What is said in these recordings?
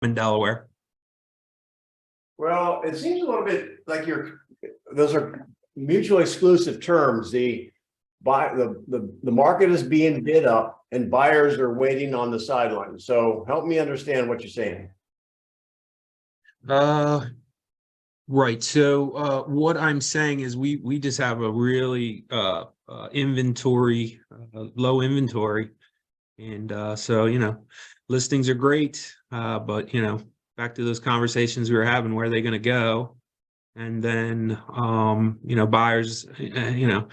in Delaware. Well, it seems a little bit like those are mutually exclusive terms. The market is being bid up and buyers are waiting on the sidelines. So help me understand what you're saying. Right. So what I'm saying is we just have a really inventory, low inventory. And so, listings are great. But, back to those conversations we were having, where are they going to go? And then, buyers, in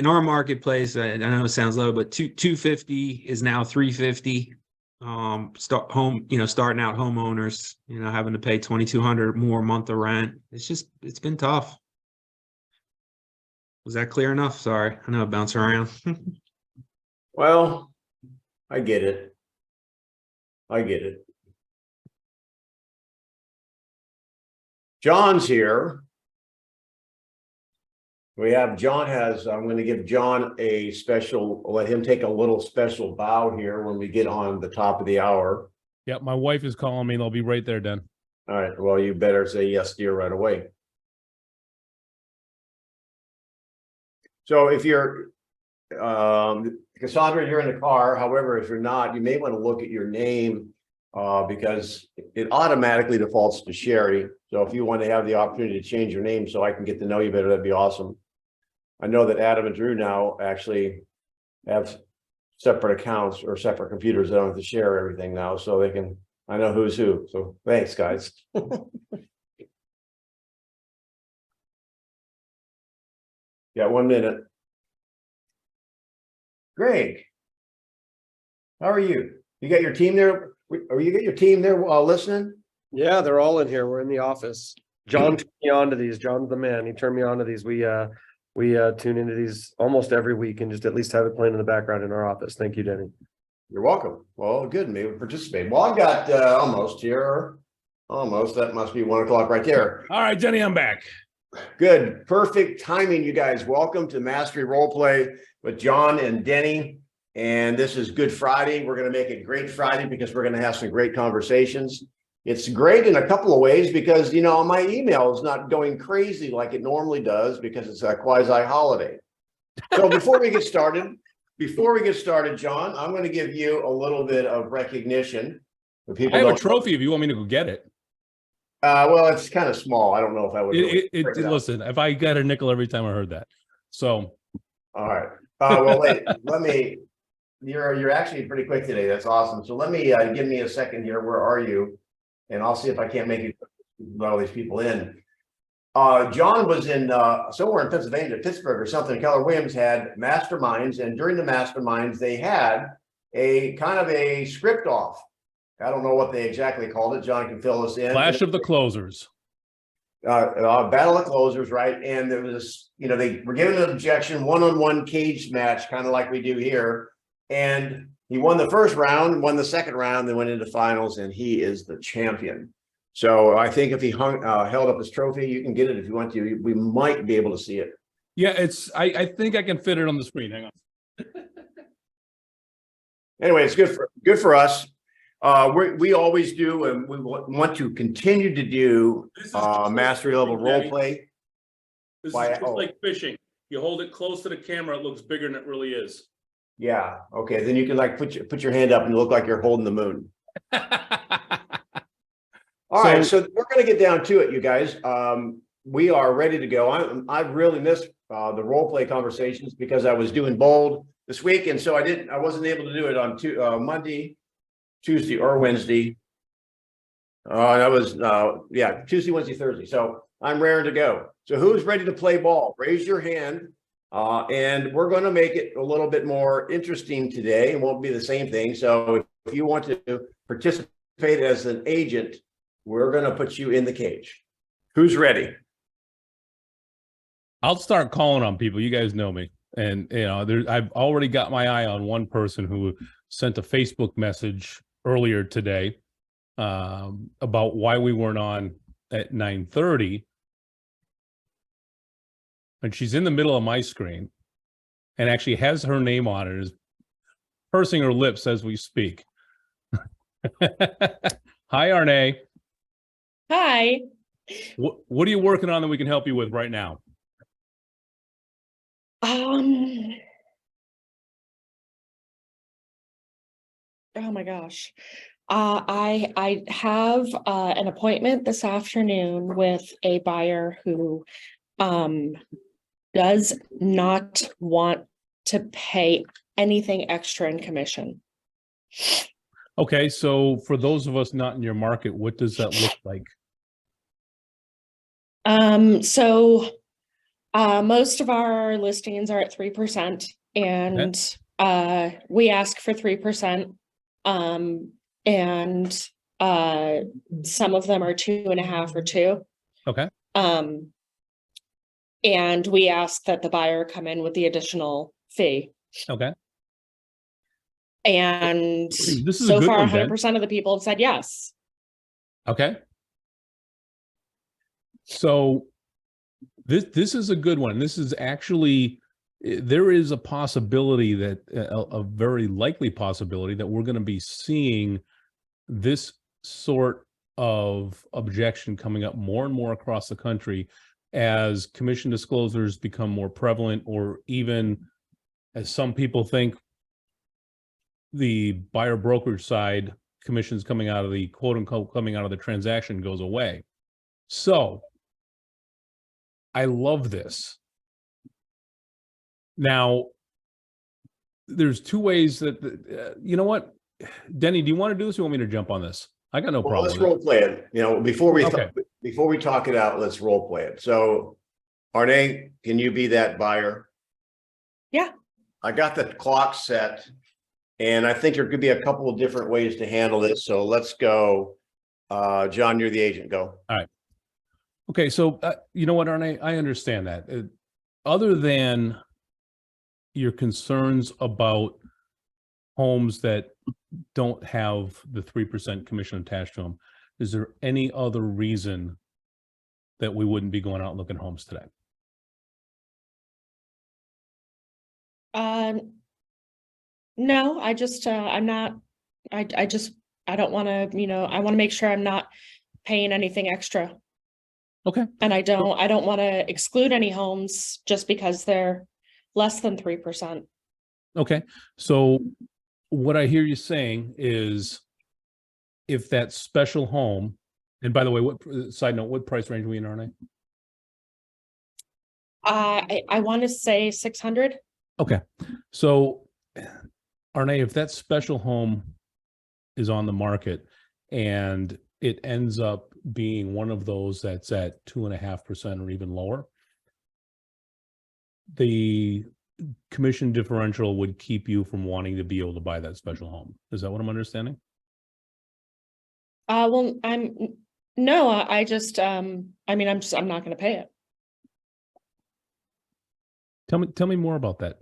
our marketplace, I know it sounds low, but 250 is now 350. Starting out homeowners, having to pay $2,200 more a month of rent. It's been tough. Was that clear enough? Sorry, I know I bounce around. Well, I get it. John's here. I'm going to give John let him take a little special bow here when we get on the top of the hour. Yeah, my wife is calling me and I'll be right there, Den. All right. Well, you better say yes, dear, right away. So if you're, Cassandra, you're in the car. However, if you're not, you may want to look at your name because it automatically defaults to Sherry. So if you want to have the opportunity to change your name so I can get to know you better, that'd be awesome. I know that Adam and Drew now actually have separate accounts or separate computers. They don't have to share everything now, so I know who's who. So thanks, guys. Yeah, 1 minute. Greg, how are you? You got your team there? Or you got your team there listening? Yeah, they're all in here. We're in the office. John turned me on to these. John's the man. He turned me on to these. We tune into these almost every week and just at least have it playing in the background in our office. Thank you, Denny. You're welcome. Well, good. Maybe participate. Well, I've got almost here. Almost. That must be 1 o'clock right there. All right, Denny, I'm back. Good. Perfect timing, you guys. Welcome to Mastery Roleplay with John and Denny. And this is Good Friday. We're going to make it Great Friday because we're going to have some great conversations. It's great in a couple of ways because, my email is not going crazy like it normally does because it's a quasi holiday. So before we get started, John, I'm going to give you a little bit of recognition. I have a trophy if you want me to go get it. Well, it's kind of small. I don't know if I would. Listen, if I got a nickel every time I heard that. So. All right. Well, wait, you're actually pretty quick today. That's awesome. So let me, give me a second here. Where are you? And I'll see if I can't make it let all these people in. John was in somewhere in Pennsylvania, Pittsburgh or something. Keller Williams had masterminds, and during the masterminds, they had a kind of a script off. I don't know what they exactly called it. John can fill us in. Clash of the Closers. Battle of Closers, right? And there was, they were given an objection, one-on-one cage match, kind of like we do here. And he won the first round, won the second round, then went into finals, and he is the champion. So I think if he held up his trophy, you can get it if you want to. We might be able to see it. Yeah, I think I can fit it on the screen. Hang on. Anyway, it's good for us. We always do, and we want to continue to do mastery level role play. This is just like fishing. You hold it close to the camera, it looks bigger than it really is. Yeah. Okay. Then you can put your hand up and look like you're holding the moon. All right. So we're going to get down to it, you guys. We are ready to go. I really missed the role play conversations because I was doing bold this week, and so I wasn't able to do it on Monday, Tuesday, or Wednesday. That was Tuesday, Wednesday, Thursday. So I'm raring to go. So who's ready to play ball? Raise your hand. And we're going to make it a little bit more interesting today. It won't be the same thing. So if you want to participate as an agent, we're going to put you in the cage. Who's ready? I'll start calling on people. You guys know me. And, I've already got my eye on one person who sent a Facebook message earlier today about why we weren't on at 9:30. And she's in the middle of my screen and actually has her name on it, is pursing her lips as we speak. Hi, Arne. Hi. What are you working on that we can help you with right now? Oh my gosh. I have an appointment this afternoon with a buyer who does not want to pay anything extra in commission. Okay, so for those of us not in your market, what does that look like? So most of our listings are at 3%, and we ask for 3%. And some of them are 2.5 or 2. Okay. And we ask that the buyer come in with the additional fee. Okay. And This is so a good far, one, Jen. 100% of the people have said yes. Okay. So this is a good one. This is actually, there is a possibility that a very likely possibility that we're going to be seeing this sort of objection coming up more and more across the country as commission disclosures become more prevalent, or even, as some people think, the buyer brokerage side commissions coming out of the quote unquote coming out of the transaction goes away. So I love this. Now, there's two ways that, you know what, Denny, do you want to do this? Or you want me to jump on this? I got no Well, problem. let's with it. role play it. You know, before we Okay. talk it out, let's role play it. So, Arne, can you be that buyer? Yeah. I got the clock set, and I think there could be a couple of different ways to handle this. So let's go. John, you're the agent. Go. Okay, so you know what, Arne, I understand that. Other than your concerns about homes that don't have the 3% commission attached to them, is there any other reason that we wouldn't be going out and looking at homes today? No, I just I'm not, I don't want to, I want to make sure I'm not paying anything extra. Okay. And I don't want to exclude any homes just because they're less than 3%. Okay. So what I hear you saying is, if that special home, and by the way, what side note, what price range are we in, Arne? I want to say 600. Okay. So Arne, if that special home is on the market and it ends up being one of those that's at 2.5% or even lower, the commission differential would keep you from wanting to be able to buy that special home. Is that what I'm understanding? Well, no, I just, I'm not going to pay it. Tell me more about that.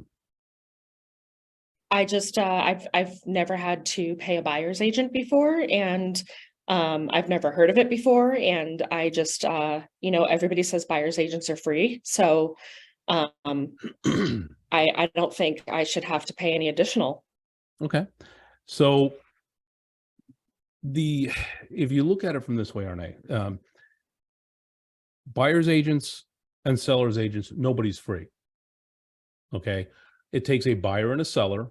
I just, I've never had to pay a buyer's agent before, and I've never heard of it before. And I just, everybody says buyer's agents are free. So, I don't think I should have to pay any additional. Okay. So if you look at it from this way, Arne, buyer's agents and seller's agents, nobody's free. Okay. It takes a buyer and a seller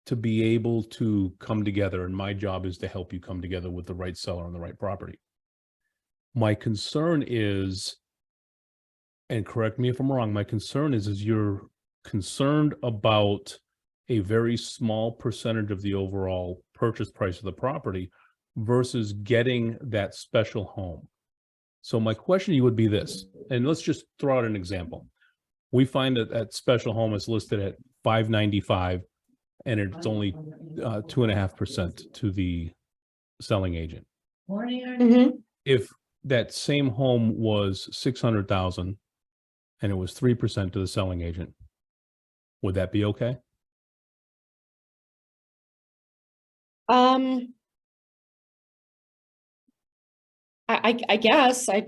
to be able to come together. And my job is to help you come together with the right seller on the right property. My concern is, and correct me if I'm wrong, my concern is you're concerned about a very small percentage of the overall purchase price of the property versus getting that special home. So my question to you would be this, and let's just throw out an example. We find that that special home is listed at $595, and it's only 2.5% to the selling agent. Mm-hmm. If that same home was 600,000 and it was 3% to the selling agent, would that be okay? I guess I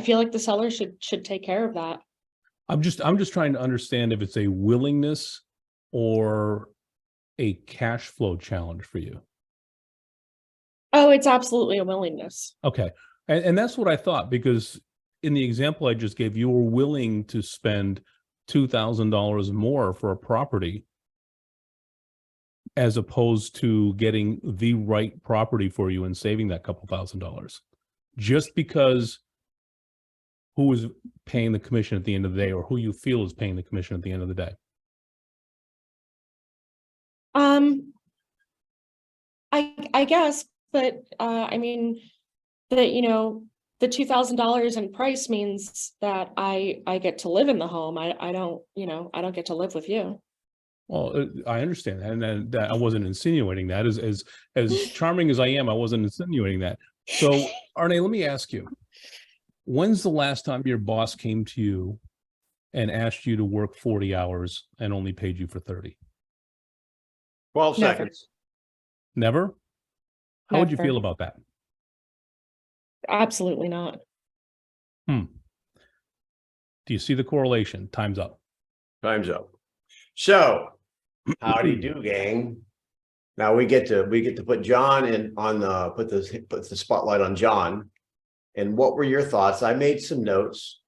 feel like the seller should take care of that. I'm just trying to understand if it's a willingness or a cash flow challenge for you. Oh, it's absolutely a willingness. Okay. And that's what I thought, because in the example I just gave, you were willing to spend $2,000 more for a property as opposed to getting the right property for you and saving that couple $1,000, just because who is paying the commission at the end of the day, or who you feel is paying the commission at the end of the day. I guess, but I mean, that, you know, the $2,000 in price means that I get to live in the home. I don't, you know, I don't get to live with you. Well, I understand that, and that I wasn't insinuating that. As charming as I am, I wasn't insinuating that. So, Arne, let me ask you, when's the last time your boss came to you and asked you to work 40 hours and only paid you for 30? 12 Never. seconds. Never? How would you Never. feel about that? Absolutely not. Do you see the correlation? Time's up. Time's up. So, howdy do, gang. Now we get to put John in on the put the spotlight on John. And what were your thoughts? I made some notes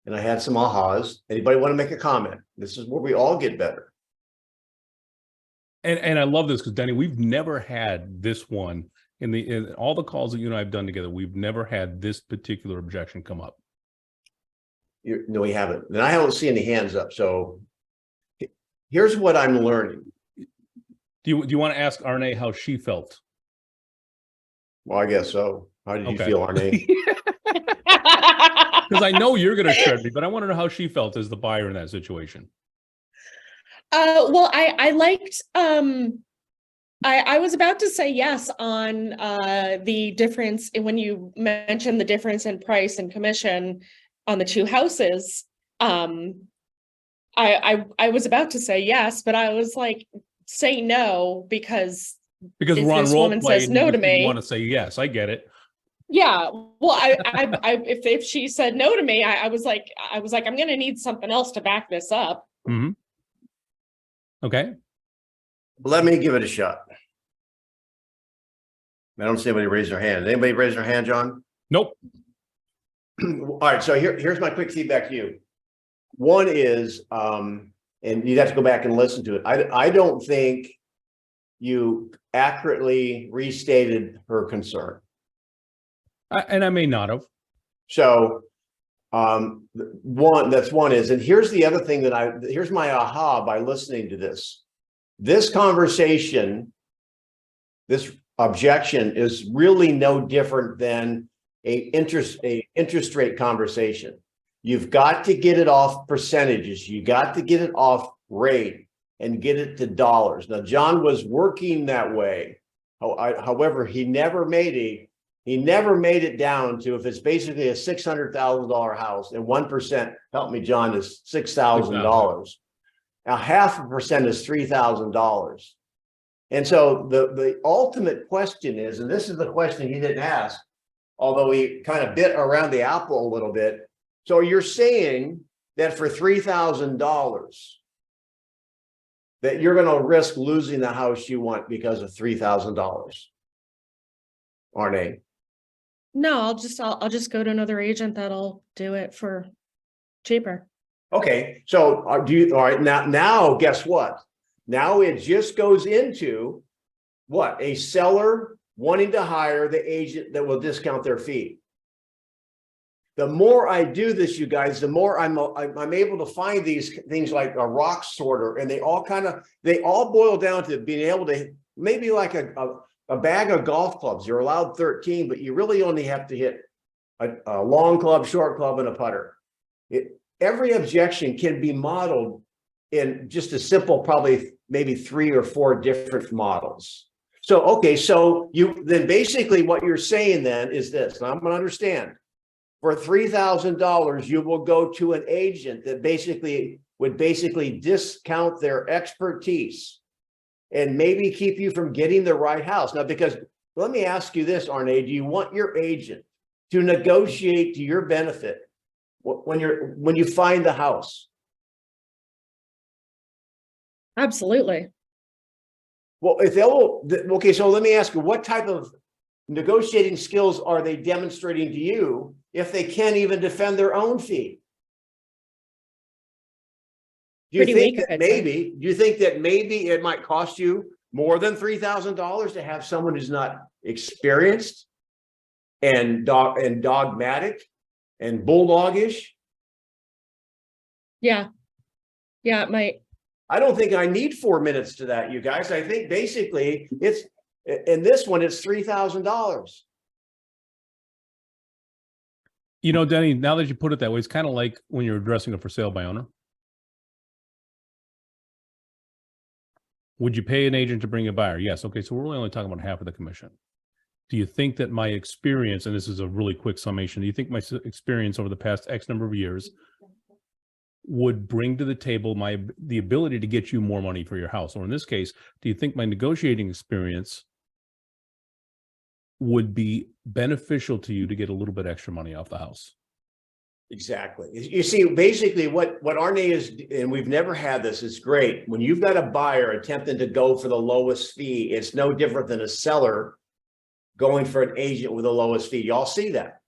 and I had some ahas. Anybody want to make a comment? This is where we all get better. And I love this because, Denny, we've never had this one in all the calls that you and I have done together. We've never had this particular objection come up. No, we haven't. And I don't see any hands up. So here's what I'm learning. Do you want to ask Arne how she felt? Well, I guess so. How did you Okay. feel, Arne? Because I know you're going to shred me, but I want to know how she felt as the buyer in that situation. Well, I liked, I was about to say yes on the difference when you mentioned the difference in price and commission on the two houses. I was about to say yes, but I was like, say no, because Because if we're on this role woman play says and no you to me, want to say yes. I get it. yeah. Well, if she said no to me, I was like, I'm gonna need something else to back this up. Mm-hmm. Okay. Let me give it a shot. I don't see anybody raise their hand. Anybody raise their hand, John? Nope. All right, so here's my quick feedback to you. One is, and you'd have to go back and listen to it. I don't think you accurately restated her concern. And I may not have. So, one is, and here's the other thing that here's my aha by listening to this conversation, this objection is really no different than a interest rate conversation. You've got to get it off percentages. You got to get it off rate and get it to dollars. Now, John was working that way. However, he never made it down to, if it's basically a $600,000 house and 1%, help me, John, is $6,000. Now, 0.5% is $3,000. And so the ultimate question is, and this is the question he didn't ask, although he kind of bit around the apple a little bit. So you're saying that for $3,000 that you're going to risk losing the house you want because of $3,000, Arne? No, I'll just go to another agent that'll do it for cheaper. Okay, so all right, now guess what? Now it just goes into what? A seller wanting to hire the agent that will discount their fee. The more I do this, you guys, the more I'm able to find these things like a rock sorter, and they all boil down to being able to, maybe like a bag of golf clubs. You're allowed 13, but you really only have to hit a long club, short club, and a putter. Every objection can be modeled in just a simple, probably maybe 3 or 4 different models. So, okay, so then basically what you're saying then is this, and I'm going to understand. For $3,000, you will go to an agent that would discount their expertise and maybe keep you from getting the right house. Now, because let me ask you this, Arne, do you want your agent to negotiate to your benefit when you find the house? Absolutely. Well, if they'll, okay, so let me ask you, what type of negotiating skills are they demonstrating to you if they can't even defend their own fee? Do you Pretty think weak, that I'd say. maybe it might cost you more than $3,000 to have someone who's not experienced and dogmatic and bulldogish? Yeah. Yeah, it might. I don't think I need 4 minutes to that, you guys. I think basically it's, in this one, it's $3,000. You know, Denny, now that you put it that way, it's kind of like when you're addressing a for sale by owner. Would you pay an agent to bring a buyer? Yes. Okay. So we're really only talking about half of the commission. Do you think that my experience, and this is a really quick summation, do you think my experience over the past X number of years would bring to the table the ability to get you more money for your house? Or in this case, do you think my negotiating experience would be beneficial to you to get a little bit extra money off the house? Exactly. You see, basically what Arne is, and we've never had this, it's great. When you've got a buyer attempting to go for the lowest fee, it's no different than a seller going for an agent with the lowest fee. Y'all see that.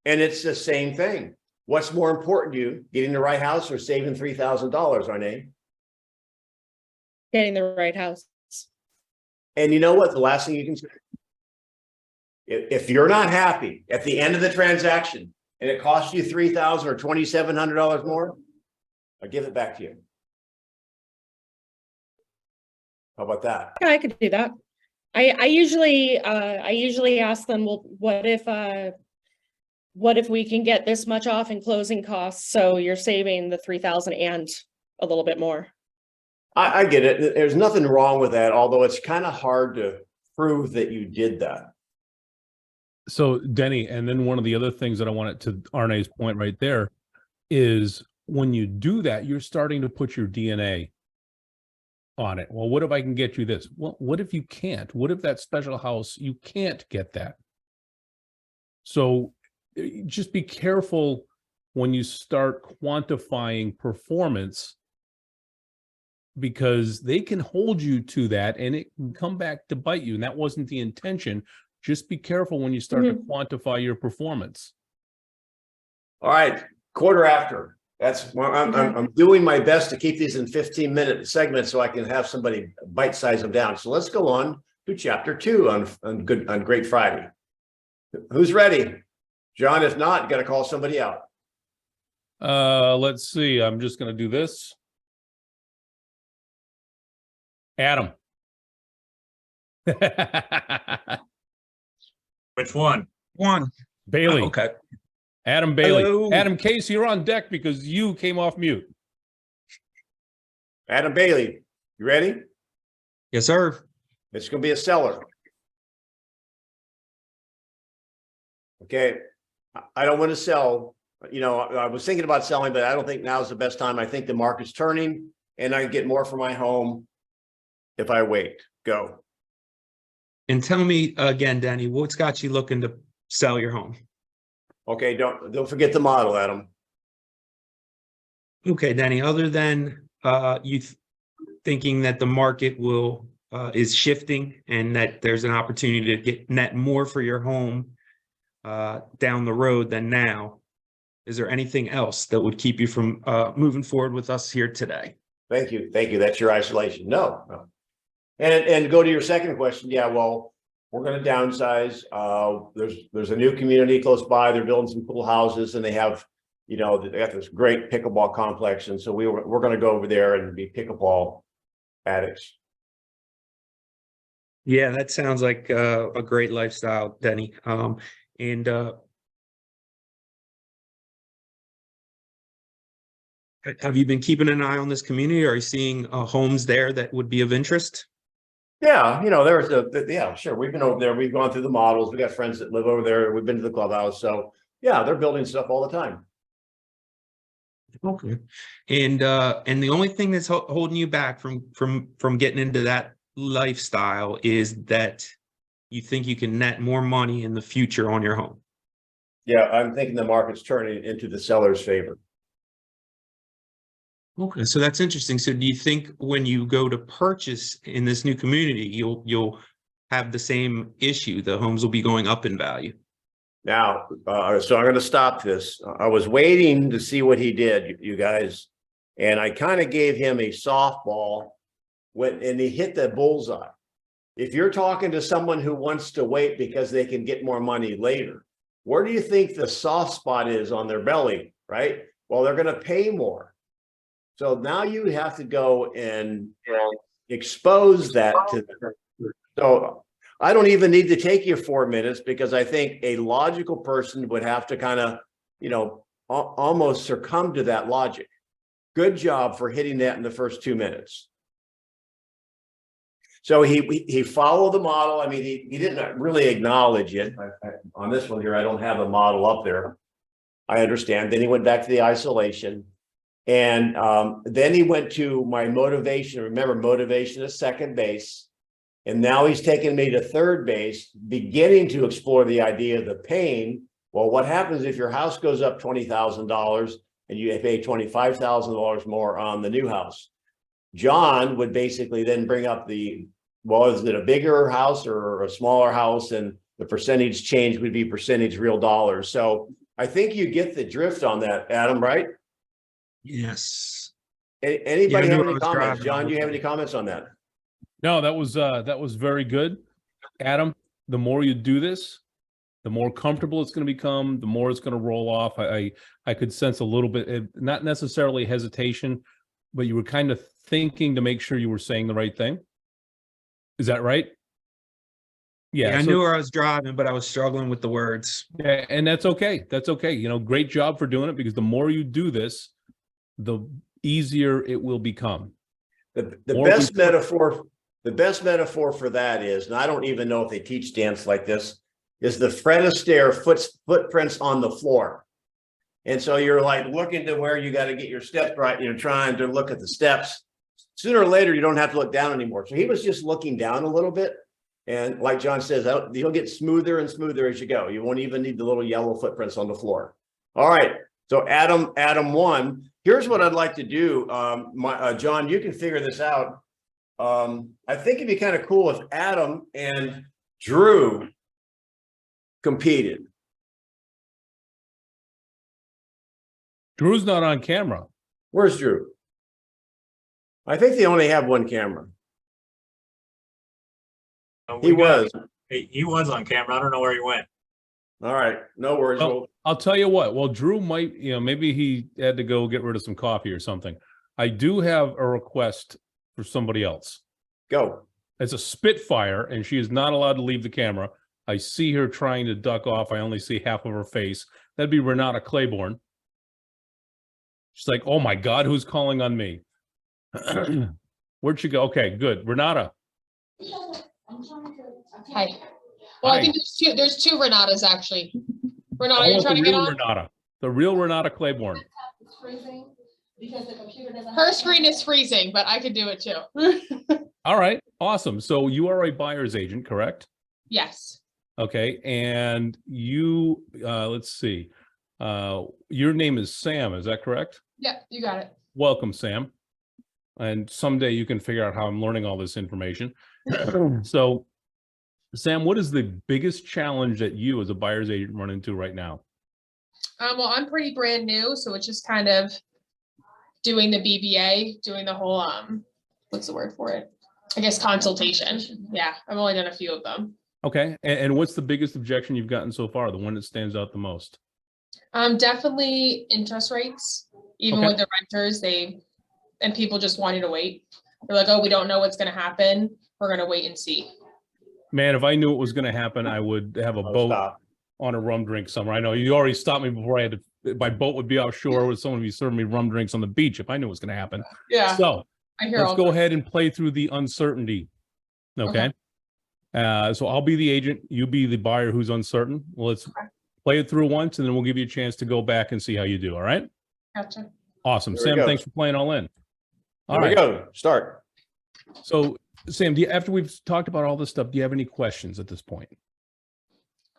And it's the same thing. What's more important to you, getting the right house or saving $3,000, Arne? Getting the right house. And you know what? The last thing you can say, if you're not happy at the end of the transaction and it costs you $3,000 or $2,700 more, I'll give it back to you. How about that? Yeah, I could do that. I usually ask them, well, what if we can get this much off in closing costs? So you're saving the 3,000 and a little bit more. I get it. There's nothing wrong with that, although it's kind of hard to prove that you did that. So Denny, and then one of the other things that I wanted to Arne's point right there is when you do that, you're starting to put your DNA on it. Well, what if I can get you this? Well, what if you can't? What if that special house, you can't get that? So just be careful when you start quantifying performance, because they can hold you to that and it can come back to bite you. And that wasn't the intention. Just be careful when you start to quantify your performance. All right, quarter after. That's I'm doing my best to keep these in 15-minute segments so I can have somebody bite-size them down. So let's go on to chapter 2 on Great Friday. Who's ready? John, if not, you got to call somebody out. Let's see. I'm just going to do this. Adam. Which one? Bailey. Oh, okay. Adam Bailey. Hello. Adam Case, you're on deck because you came off mute. Adam Bailey, you ready? Yes, sir. It's going to be a seller. Okay. I don't want to sell. You know, I was thinking about selling, but I don't think now's the best time. I think the market's turning and I get more for my home if I wait. Go. And tell me again, Denny, what's got you looking to sell your home? Okay, don't forget the model, Adam. Okay, Denny, other than thinking that the market is shifting and that there's an opportunity to get net more for your home down the road than now, is there anything else that would keep you from moving forward with us here today? Thank you. Thank you. That's your isolation. No. And go to your second question. Yeah, well, we're going to downsize. There's a new community close by. They're building some cool houses and they have, you know, they got this great pickleball complex. And so we're going to go over there and be pickleball addicts. Yeah, that sounds like a great lifestyle, Denny. Have you been keeping an eye on this community? Are you seeing homes there that would be of interest? Yeah, you know, yeah, sure. We've been over there. We've gone through the models. We got friends that live over there. We've been to the clubhouse. So yeah, they're building stuff all the time. Okay. And the only thing that's holding you back from getting into that lifestyle is that you think you can net more money in the future on your home. Yeah, I'm thinking the market's turning into the seller's favor. Okay, so that's interesting. So do you think when you go to purchase in this new community, you'll have the same issue. The homes will be going up in value. Now, so I'm going to stop this. I was waiting to see what he did, you guys. And I kind of gave him a softball and he hit the bullseye. If you're talking to someone who wants to wait because they can get more money later, where do you think the soft spot is on their belly, right? Well, they're going to pay more. So now you have to go and expose that to them. So I don't even need to take you 4 minutes because I think a logical person would have to kind of, almost succumb to that logic. Good job for hitting that in the first 2 minutes. So he followed the model. I mean, he didn't really acknowledge it. On this one here, I don't have a model up there. I understand. Then he went back to the isolation. And then he went to my motivation. Remember, motivation is second base. And now he's taken me to third base, beginning to explore the idea of the pain. Well, what happens if your house goes up $20,000 and you pay $25,000 more on the new house? John would basically then bring up well, is it a bigger house or a smaller house? And the percentage change would be percentage real dollars. So I think you get the drift on that, Adam, right? Yes. Anybody Yeah, I have knew I any was comments? driving. John, do you have any comments on that? No, that was very good. Adam, the more you do this, the more comfortable it's going to become, the more it's going to roll off. I could sense a little bit, not necessarily hesitation, but you were kind of thinking to make sure you were saying the right thing. Is that right? Yeah, I knew where I was driving, but I was struggling with the words. Yeah, and that's okay. That's okay. Great job for doing it, because the more you do this, the easier it will become. The best metaphor for that is, and I don't even know if they teach dance like this, is the Fred Astaire footprints on the floor. And so you're like looking to where you got to get your steps right. You're trying to look at the steps. Sooner or later, you don't have to look down anymore. So he was just looking down a little bit. And like John says, you'll get smoother and smoother as you go. You won't even need the little yellow footprints on the floor. All right. So Adam 1. Here's what I'd like to do. John, you can figure this out. I think it'd be kind of cool if Adam and Drew competed. Drew's not on camera. Where's Drew? I think they only have one camera. He was on camera. I don't know where he went. All right. No worries. Well, I'll tell you what. Well, Drew might, maybe he had to go get rid of some coffee or something. I do have a request for somebody else. Go. It's a Spitfire, and she is not allowed to leave the camera. I see her trying to duck off. I only see half of her face. That'd be Renata Claiborne. She's like, oh my God, who's calling on me? Where'd she go? Okay, good. Renata. Hi. Well, Hi. I think there's two Renatas actually. Renata, I you're want trying the to get real on? Renata. The real Renata Claiborne. It's freezing because the computer doesn't. Her screen is freezing, but I could do it too. All right, awesome. So you are a buyer's agent, correct? Yes. Okay, and you, let's see. Your name is Sam, is that correct? Yeah, you got it. Welcome, Sam. And someday you can figure out how I'm learning all this information. So, Sam, what is the biggest challenge that you as a buyer's agent run into right now? Well, I'm pretty brand new, so it's just kind of doing the BBA, doing the whole what's the word for it? I guess consultation. Yeah, I've only done a few of them. Okay, and what's the biggest objection you've gotten so far? The one that stands out the most? Definitely interest rates. Even Okay. with the renters, and people just wanting to wait. They're like, oh, we don't know what's going to happen. We're going to wait and see. Man, if I knew it was going to happen, I would have a boat Stop. on a rum drink somewhere. I know you already stopped me before I had to. My boat would be offshore with someone would be serving me rum drinks on the beach if I knew it was going to happen. Yeah. So I hear let's all go that. ahead and play through the uncertainty. Okay. So I'll be the agent. You be the buyer who's uncertain. Well, let's play it through once, and then we'll give you a chance to go back and see how you do. All right. Gotcha. Awesome. Here we Sam, go. thanks for playing all in. All Here we right. go. Start. So Sam, after we've talked about all this stuff, do you have any questions at this point?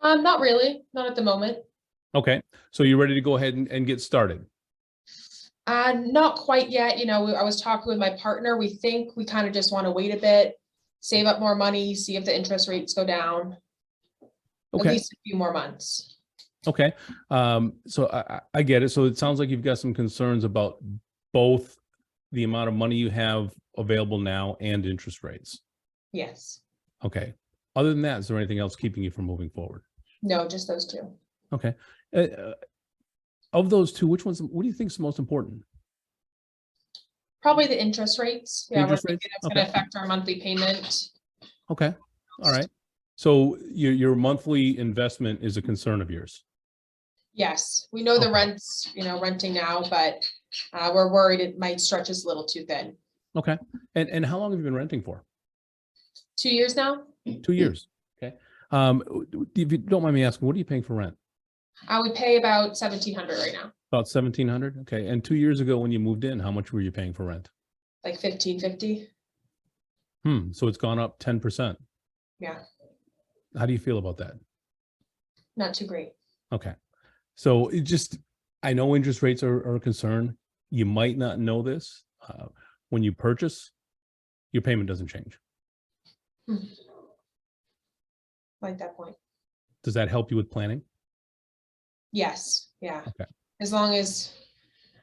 Not really. Not at the moment. Okay. So you're ready to go ahead and get started. Not quite yet. I was talking with my partner. We think we kind of just want to wait a bit, save up more money, see if the interest rates go down. At Okay. least a few more months. Okay. So I get it. So it sounds like you've got some concerns about both the amount of money you have available now and interest rates. Yes. Okay. Other than that, is there anything else keeping you from moving forward? No, just those two. Okay. Of those two, what do you think is the most important? Probably the interest rates. Yeah, we're Interest thinking rates? it's gonna Okay. affect our monthly payment. Okay. All right. So your monthly investment is a concern of yours. Yes, we know the Okay. rents, renting now, but we're worried it might stretch us a little too thin. Okay. And how long have you been renting for? 2 years now? 2 years. Okay. If you don't mind me asking, what are you paying for rent? I would pay about 1,700 right now, About 1,700. Okay. And 2 years ago when you moved in, how much were you paying for rent? like 1,550. So it's gone up 10%. Yeah, How do you feel about that? not too great. Okay. So I know interest rates are a concern. You might not know this. When you purchase, your payment doesn't change. Like that point. Does that help you with planning? Yes, yeah. Okay. As long as,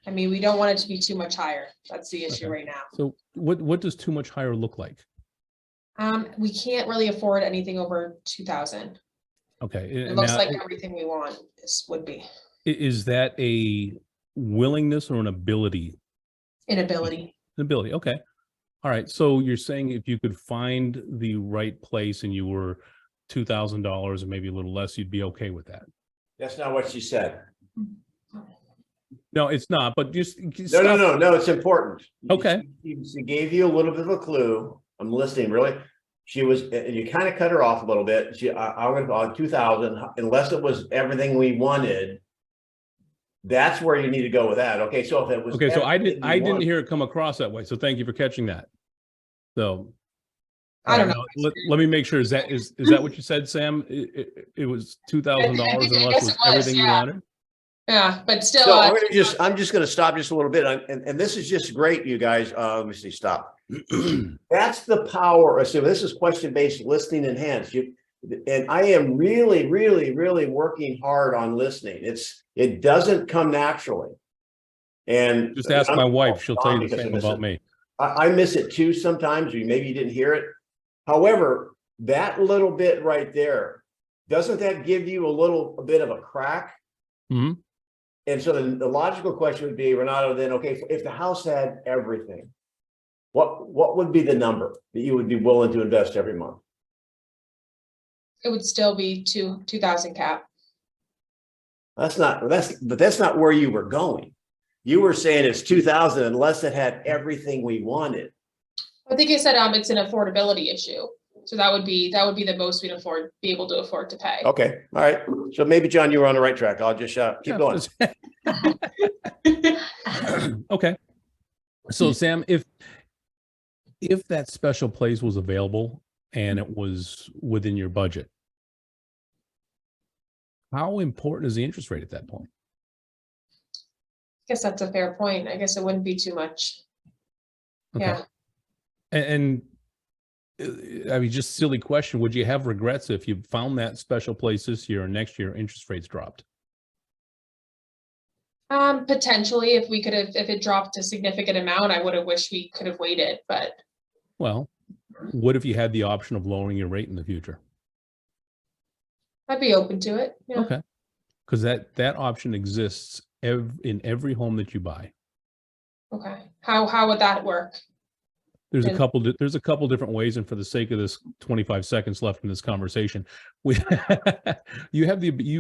we don't want it to be too much higher. That's the issue Okay. right now. So what does too much higher look like? We can't really afford anything over 2,000. Okay. It and looks now, like everything we want would be is that a willingness or an ability? inability. An ability. Okay. All right. So you're saying if you could find the right place and you were $2,000 or maybe a little less, you'd be okay with that. That's not what she said. No, it's not, but just No, it's important. Okay. She gave you a little bit of a clue. I'm listening, really. She was, and you kind of cut her off a little bit. I went on 2,000, unless it was everything we wanted. That's where you need to go with that. Okay, so if it was. Okay, so I everything we didn't wanted- hear it come across that way. So thank you for catching that. So I don't all know. right, now, let me make sure. Is that what you said, Sam? It was $2,000 I unless guess it it was was, everything you yeah. wanted. Yeah, but still, So I'm just gonna stop just a little bit, and this is just great, you guys. Let me see, stop. That's the power. So this is question-based listening enhanced. And I am really, really, really working hard on listening. It doesn't come naturally. And Just ask my wife; she'll tell you the because I same miss about it. me. I miss it too sometimes, or maybe you didn't hear it. However, that little bit right there, doesn't that give you a bit of a crack? Mhm. And so the logical question would be, Renato, then, okay, if the house had everything, what would be the number that you would be willing to invest every month? it would still be 2,000 cap. That's not where you were going. You were saying it's 2,000 unless it had everything we wanted. I think you said it's an affordability issue. So that would be the most we'd be able to afford to pay. Okay, all right. So maybe, John, you were on the right track. I'll just keep going. Okay. So Sam, if that special place was available and it was within your budget, how important is the interest rate at that point? I guess that's a fair point. I guess it wouldn't be too much. Okay. Yeah. And just silly question. Would you have regrets if you found that special place this year and next year interest rates dropped? Potentially, if it dropped a significant amount, I would have wished we could have waited, but Well, what if you had the option of lowering your rate in the future? I'd be open to it. Yeah. Okay. Because that option exists in every home that you buy. Okay. How would that work? There's a And- couple different ways, and for the sake of this 25 seconds left in this conversation, you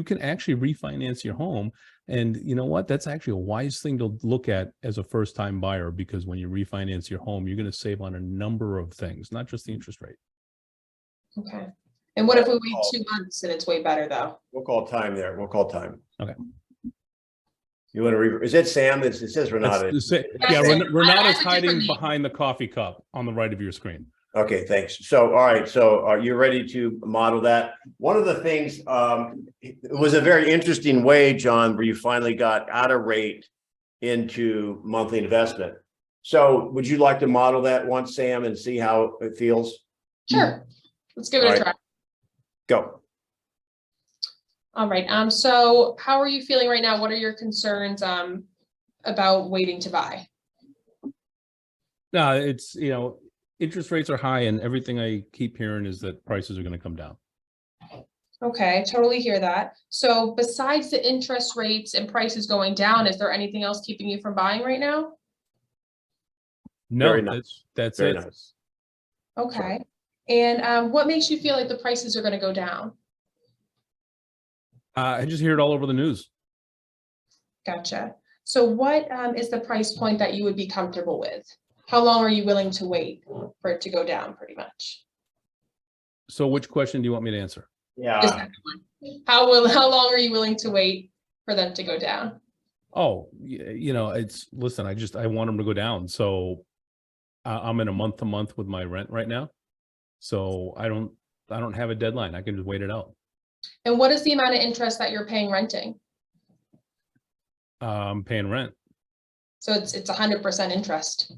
can actually refinance your home, and you know what? That's actually a wise thing to look at as a first-time buyer, because when you refinance your home, you're going to save on a number of things, not just the interest rate. Okay. And what if we wait 2 months and it's way better though? We'll call time there. We'll call time. Okay. You want to is it Sam? It says Renata. Yeah, Renata's I have a hiding different name. behind the coffee cup on the right of your screen. Okay, thanks. So, all right. So are you ready to model that? One of the things, it was a very interesting way, John, where you finally got out of rate into monthly investment. So would you like to model that once, Sam, and see how it feels? Sure. Let's give it All a right. try. Go. All right, so how are you feeling right now? What are your concerns, about waiting to buy? No, it's, interest rates are high and everything I keep hearing is that prices are going to come down. Okay, totally hear that. So besides the interest rates and prices going down, is there anything else keeping you from buying right now? No, Very nice. that's Very it. nice. Okay, and what makes you feel like the prices are gonna go down? I just hear it all over the news. Gotcha. So what is the price point that you would be comfortable with? How long are you willing to wait for it to go down, pretty much? So which question do you want me to answer? The Yeah. second one. How long are you willing to wait for them to go down? Oh, listen, I want them to go down. So I'm in a month to month with my rent right now. So I don't have a deadline. I can just wait it out. And what is the amount of interest that you're paying renting? I'm paying rent. So it's 100% interest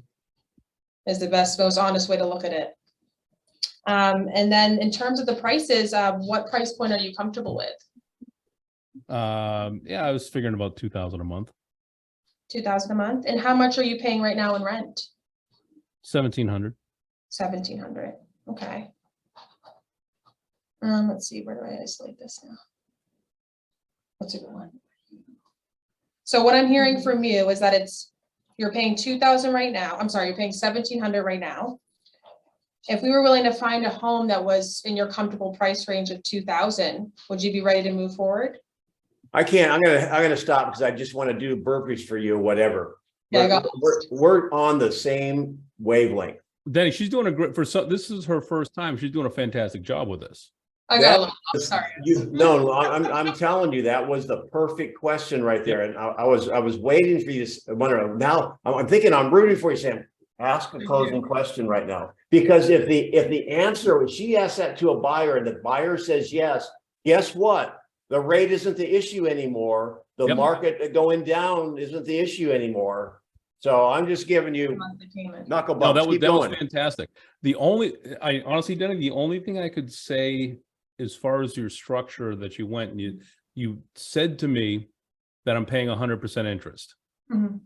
is the best, most honest way to look at it. And then in terms of the prices, what price point are you comfortable with? Yeah, I was figuring about 2,000 a month. 2,000 a month. And how much are you paying right now in rent? 1,700. 1,700. Okay. Let's see, where do I isolate this now? What's a good one? So what I'm hearing from you is that you're paying 2,000 right now. I'm sorry, you're paying 1,700 right now. If we were willing to find a home that was in your comfortable price range of 2,000, would you be ready to move forward? I can't, I'm gonna stop because I just want to do burpees for you, whatever. Yeah, We're on the same wavelength. Denny, she's doing a great this is her first time. She's doing a fantastic job with this. I got a little, I'm That- sorry. No, I'm telling you, that was the perfect question right there. And I was waiting for you to wonder. Now I'm thinking I'm rooting for you, Sam. Ask a closing question right now. Because if the answer, she asked that to a buyer and the buyer says yes, guess what? The rate isn't the issue anymore. The Yep. market going down isn't the issue anymore. So I'm just giving you knuckle No, bumps. that was Keep that was going. fantastic. I honestly, Denny, the only thing I could say as far as your structure that you went and you said to me that I'm paying 100% interest. Mhm.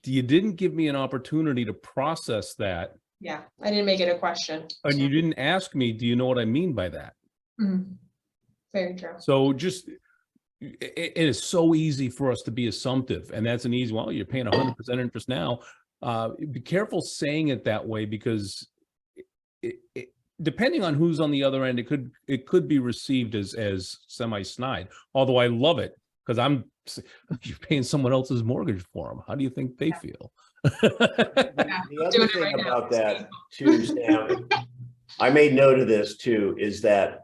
You didn't give me an opportunity to process that, Yeah, I didn't make it a question. and you didn't ask me, do you know what I mean by that? Mhm. Very true. So just it is so easy for us to be assumptive, and that's an easy, well, you're paying 100% interest now. Be careful saying it that way, because depending on who's on the other end, it could be received as semi-snide. Although I love it, because you're paying someone else's mortgage for them. How do you think they feel? The other doing it thing right now. about that too, Sam, I made note of this too, is that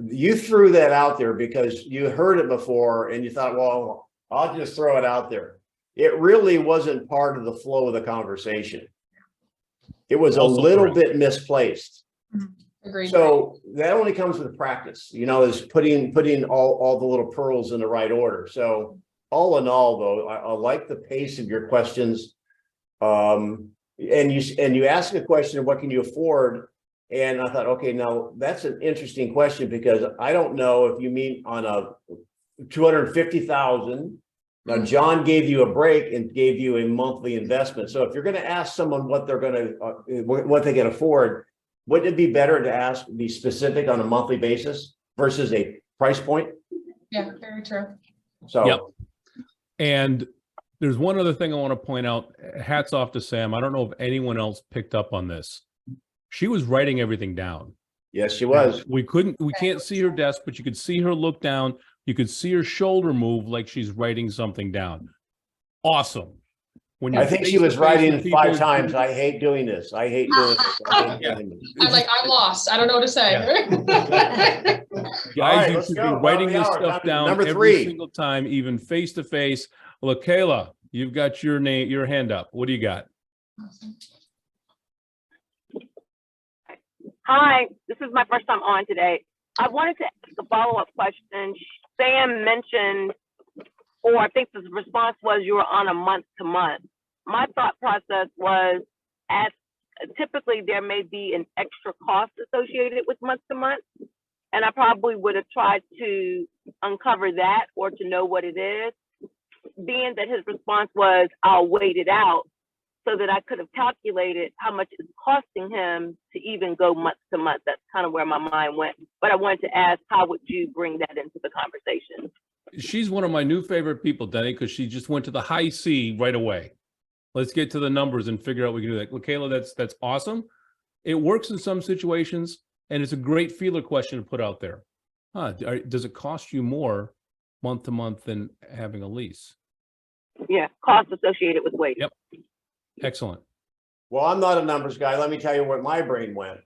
you threw that out there because you heard it before and you thought, well, I'll just throw it out there. It really wasn't part of the flow of the conversation. It was a Also little correct. bit misplaced. Agreed. So that only comes with practice, is putting all the little pearls in the right order. So all in all, though, I like the pace of your questions. And you ask a question of what can you afford? And I thought, okay, now that's an interesting question, because I don't know if you mean on a 250,000. Now, John gave you a break and gave you a monthly investment. So if you're going to ask someone what they can afford, wouldn't it be better to be specific on a monthly basis versus a price point? Yeah, very true. So, Yep. And there's one other thing I want to point out. Hats off to Sam. I don't know if anyone else picked up on this. She was writing everything down. yes, she was. We can't see her desk, but you could see her look down. You could see her shoulder move like she's writing something down. Awesome. When I think she was writing 5 times. I hate doing this. I hate doing this. I hate doing this. I'm like, I'm lost. I don't know what to say. Guys, All right, you let's should go. be writing this Bottom of the hour. stuff down Number every 3. single time, even face to face. Look, Kayla, you've got your hand up. What do you got? Hi, this is my first time on today. I wanted to ask a follow-up question. Sam mentioned, or I think the response was you were on a month to month. My thought process was, as typically there may be an extra cost associated with month to month. And I probably would have tried to uncover that or to know what it is. Being that his response was, I'll wait it out, so that I could have calculated how much it's costing him to even go month to month. That's kind of where my mind went. But I wanted to ask, how would you bring that into the conversation? She's one of my new favorite people, Denny, because she just went to the high C right away. Let's get to the numbers and figure out we can do that. Well, Kayla, that's awesome. It works in some situations, and it's a great feeler question to put out there. Does it cost you more month to month than having a lease? Yeah, cost associated with waiting. Yep. Excellent. Well, I'm not a numbers guy. Let me tell you where my brain went.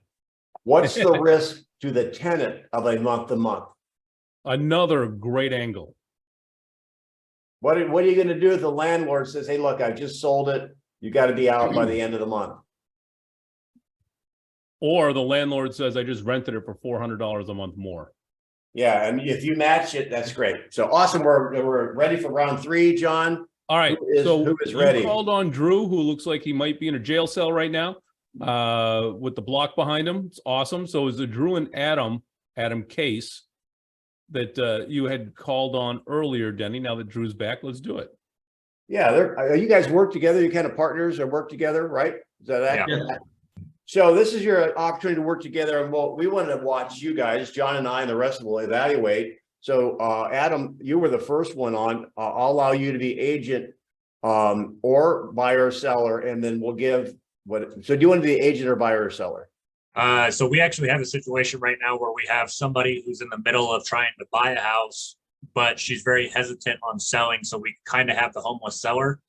What's the risk to the tenant of a month to month? Another great angle. What are you going to do if the landlord says, hey, look, I just sold it. You got to be out by the end of the month. Or the landlord says, I just rented it for $400 a month more. Yeah, and if you match it, that's great. So awesome. We're ready for round 3, John. All right. Who is ready? You called on Drew, who looks like he might be in a jail cell right now, with the block behind him. It's awesome. So is the Drew and Adam Case that you had called on earlier, Denny. Now that Drew's back, let's do it. Yeah, you guys work together. You kind of partners or work together, right? Is that accurate? Yeah. So this is your opportunity to work together, and we want to watch you guys, John and I, and the rest will evaluate. So Adam, you were the first one on. I'll allow you to be agent or buyer or seller, and then we'll give what. So do you want to be agent or buyer or seller? So we actually have a situation right now where we have somebody who's in the middle of trying to buy a house, but she's very hesitant on selling. So we kind of have the homeless seller.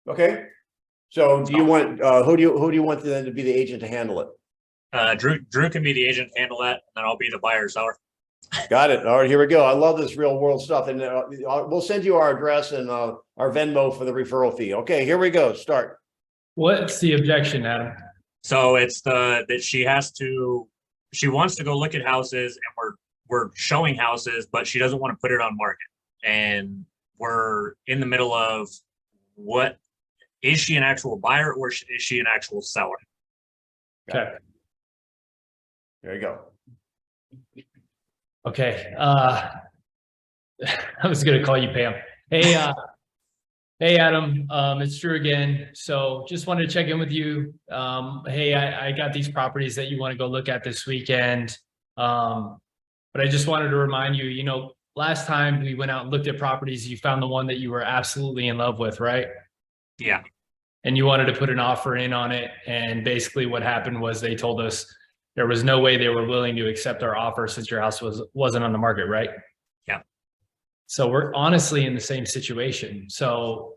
Okay. So do you want who do you want then to be the agent to handle it? Drew can be the agent to handle that, and then I'll be the buyer or seller. Got it. All right, here we go. I love this real world stuff, and we'll send you our address and our Venmo for the referral fee. Okay, here we go. Start. What's the objection, Adam? So it's that she wants to go look at houses, and we're showing houses, but she doesn't want to put it on market. And we're in the middle of what is she an actual buyer or is she an actual seller? Okay. There you go. Okay. I was going to call you Pam. Hey, hey, Adam. It's Drew again. So just wanted to check in with you. Hey, I got these properties that you want to go look at this weekend. But I just wanted to remind you, last time we went out and looked at properties, you found the one that you were absolutely in love with, right? Yeah. And you wanted to put an offer in on it. And basically what happened was they told us there was no way they were willing to accept our offer since your house wasn't on the market, right? Yeah. So we're honestly in the same situation. So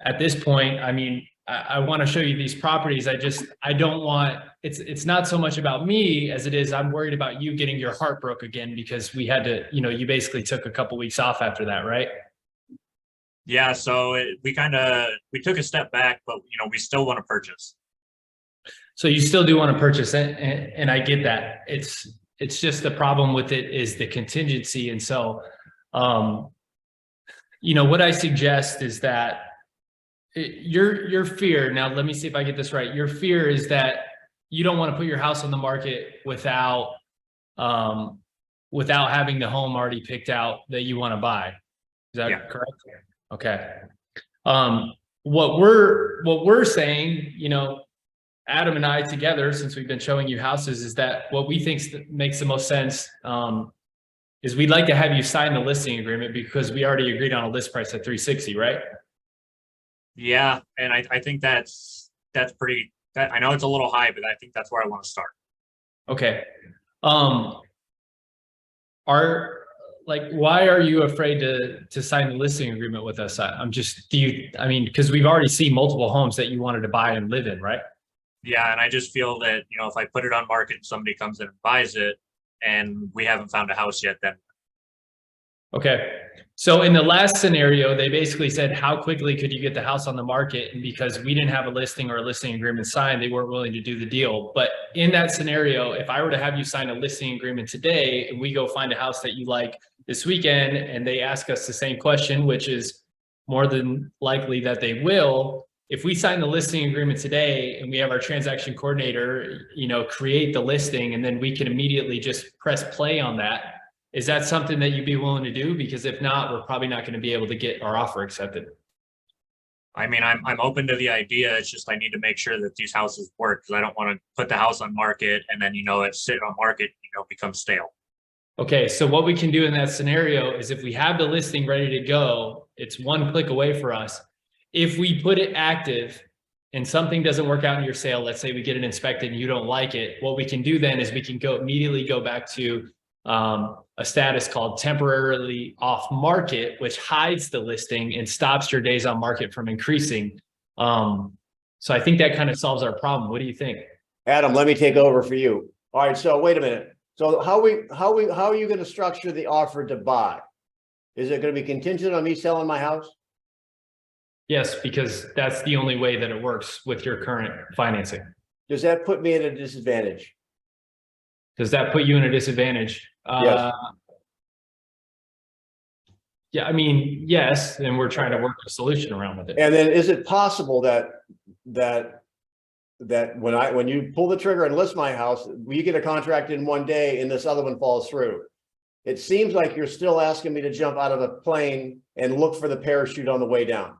at this point, I mean, I want to show you these properties. I don't want, it's not so much about me as it is, I'm worried about you getting your heart broke again because we had to, you basically took a couple weeks off after that, right? Yeah, so we took a step back, but we still want to purchase. So you still do want to purchase it, and I get that. It's just the problem with it is the contingency, and so, what I suggest is that your fear. Now, let me see if I get this right. Your fear is that you don't want to put your house on the market without having the home already picked out that you want to buy. Is that correct? Okay. What we're saying, Adam and I together, since we've been showing you houses, is that what we think makes the most sense is we'd like to have you sign the listing agreement because we already agreed on a list price at $360, right? Yeah, and I think that's pretty. I know it's a little high, but I think that's where I want to start. Okay. Why are you afraid to sign the listing agreement with us? Because we've already seen multiple homes that you wanted to buy and live in, right? Yeah, and I just feel that, if I put it on market and somebody comes in and buys it and we haven't found a house yet, then. Okay. So in the last scenario, they basically said, how quickly could you get the house on the market? And because we didn't have a listing or a listing agreement signed, they weren't willing to do the deal. But in that scenario, if I were to have you sign a listing agreement today and we go find a house that you like this weekend and they ask us the same question, which is more than likely that they will, if we sign the listing agreement today and we have our transaction coordinator, create the listing, and then we can immediately just press play on that, is that something that you'd be willing to do? Because if not, we're probably not going to be able to get our offer accepted. I mean, I'm open to the idea. It's just I need to make sure that these houses work, because I don't want to put the house on market and then, it's sitting on market, becomes stale. Okay, so what we can do in that scenario is if we have the listing ready to go, it's one click away for us. If we put it active and something doesn't work out in your sale, let's say we get it inspected and you don't like it, what we can do then is we can immediately go back to a status called temporarily off market, which hides the listing and stops your days on market from increasing. So I think that kind of solves our problem. What do you think? Adam, let me take over for you. All right, so wait a minute. So how are you going to structure the offer to buy? Is it going to be contingent on me selling my house? Yes, because that's the only way that it works with your current financing. Does that put me at a disadvantage? Does that put you in a disadvantage? Yes. Yeah, I mean, yes, and we're trying to work a solution around with it. And then is it possible that when you pull the trigger and list my house, we get a contract in one day and this other one falls through? It seems like you're still asking me to jump out of a plane and look for the parachute on the way down.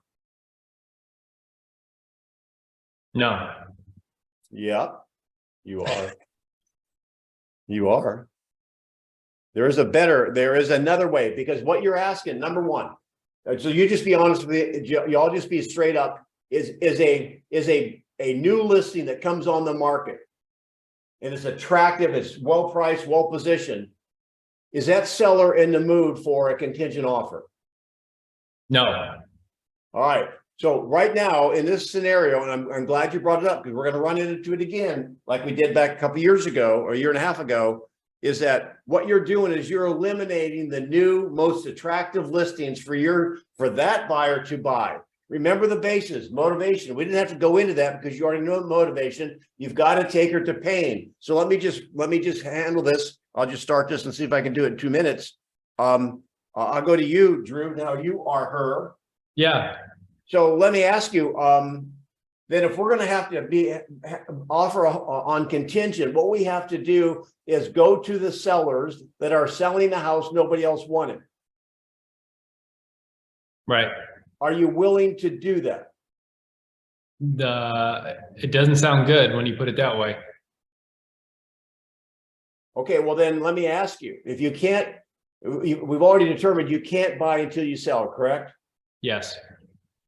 No. Yeah, you are. You are. There is another way, because what you're asking, number one, so you just be honest with me, y'all just be straight up, is a new listing that comes on the market and it's attractive, it's well priced, well positioned. Is that seller in the mood for a contingent offer? No. All right. So right now in this scenario, and I'm glad you brought it up because we're going to run into it again, like we did back a couple years ago or a year and a half ago, is that what you're doing is you're eliminating the new most attractive listings for that buyer to buy. Remember the basis, motivation. We didn't have to go into that because you already know the motivation. You've got to take her to pain. So let me just handle this. I'll just start this and see if I can do it in 2 minutes. I'll go to you, Drew. Now you are her. Yeah. So let me ask you, then if we're going to have to offer on contingent, what we have to do is go to the sellers that are selling the house nobody else wanted. Right. Are you willing to do that? It doesn't sound good when you put it that way. Okay, well then let me ask you, if you can't, we've already determined you can't buy until you sell, correct? Yes.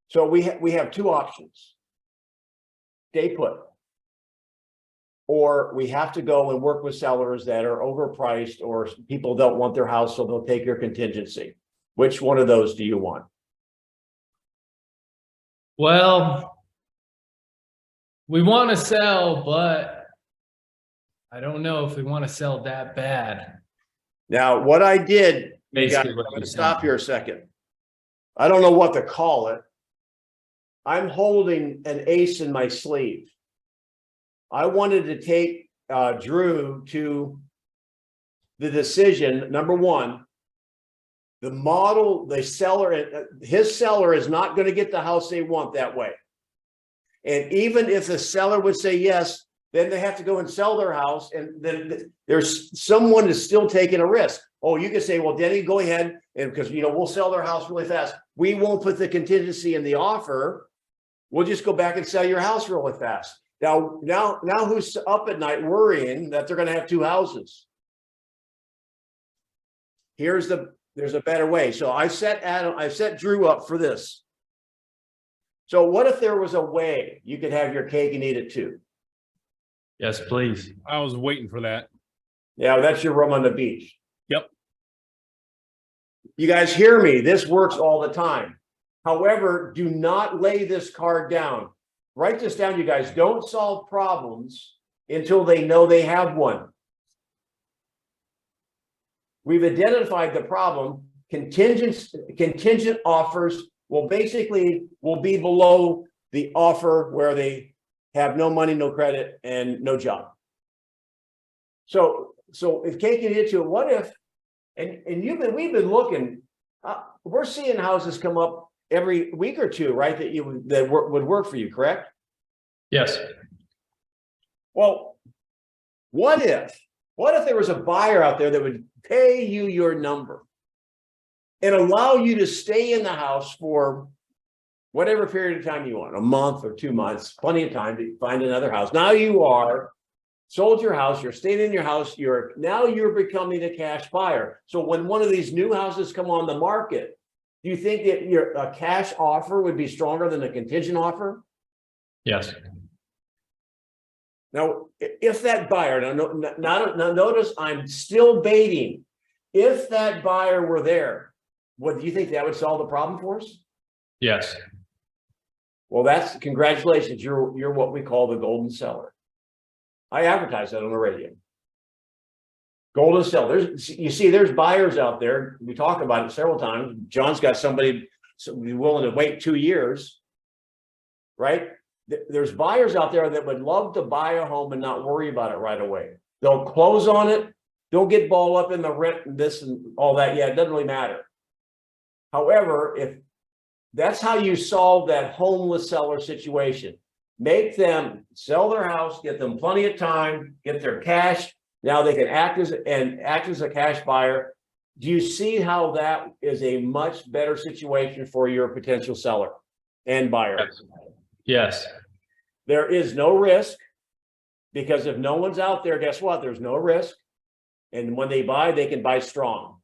So we have two options. Stay put. Or we have to go and work with sellers that are overpriced or people don't want their house, so they'll take your contingency. Which one of those do you want? Well, we want to sell, but I don't know if we want to sell that bad. Now, what I did, Basically, I'm what going you're to stop saying. here a second. I don't know what to call it. I'm holding an ace in my sleeve. I wanted to take Drew to the decision. Number one, the model, the seller, his seller is not going to get the house they want that way. And even if the seller would say yes, then they have to go and sell their house. And then there's someone is still taking a risk. Oh, you can say, well, Denny, go ahead. And because, we'll sell their house really fast. We won't put the contingency in the offer. We'll just go back and sell your house really fast. Now who's up at night worrying that they're going to have two houses? There's a better way. So I set Drew up for this. So what if there was a way you could have your cake and eat it too? Yes, please. I was waiting for that. Yeah, that's your room on the beach. Yep. You guys hear me? This works all the time. However, do not lay this card down. Write this down, you guys. Don't solve problems until they know they have one. We've identified the problem. Contingent offers will be below the offer where they have no money, no credit, and no job. So if cake and eat it to it, what if, and we've been looking, we're seeing houses come up every week or two, right? That would work for you, correct? Yes. Well, what if there was a buyer out there that would pay you your number and allow you to stay in the house for whatever period of time you want, a month or 2 months, plenty of time to find another house. Now you are sold your house, you're staying in your house, you're becoming a cash buyer. So when one of these new houses come on the market, do you think that a cash offer would be stronger than a contingent offer? Yes. Now, if that buyer, now notice I'm still baiting. If that buyer were there, what do you think that would solve the problem for us? Yes. Well, congratulations. You're what we call the golden seller. I advertise that on the radio. Golden seller. There's buyers out there. We talk about it several times. John's got somebody willing to wait 2 years, right? There's buyers out there that would love to buy a home and not worry about it right away. They'll close on it. Don't get balled up in the rent and this and all that. Yeah, it doesn't really matter. However, if that's how you solve that homeless seller situation, make them sell their house, get them plenty of time, get their cash. Now they can act as a cash buyer. Do you see how that is a much better situation for your potential seller and buyer? Yes. There is no risk, because if no one's out there, guess what? There's no risk. And when they buy, they can buy strong.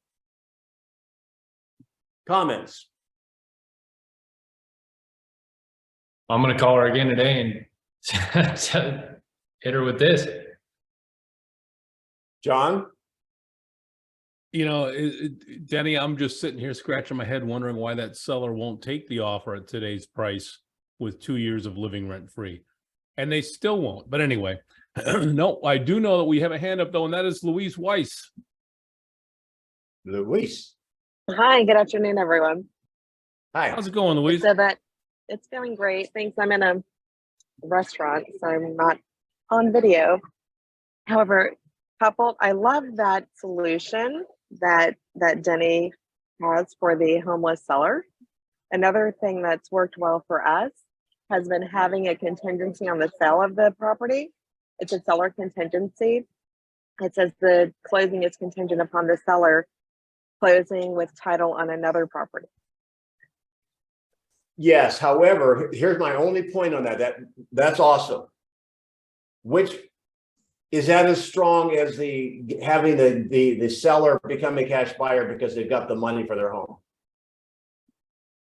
Comments? I'm gonna call her again today and hit her with this. John? You know, Denny, I'm just sitting here scratching my head wondering why that seller won't take the offer at today's price with 2 years of living rent free. And they still won't. But anyway, no, I do know that we have a hand up though, and that is Louise Weiss. Luis. Hi, good afternoon, everyone. Hi. How's it going, Louise? So that it's going great. Thanks. I'm in a restaurant, so I'm not on video. However, I love that solution that Denny has for the homeless seller. Another thing that's worked well for us has been having a contingency on the sale of the property. It's a seller contingency. It says the closing is contingent upon the seller closing with title on another property. Yes, however, here's my only point on that. That's awesome. Which is that as strong as having the seller become a cash buyer because they've got the money for their home?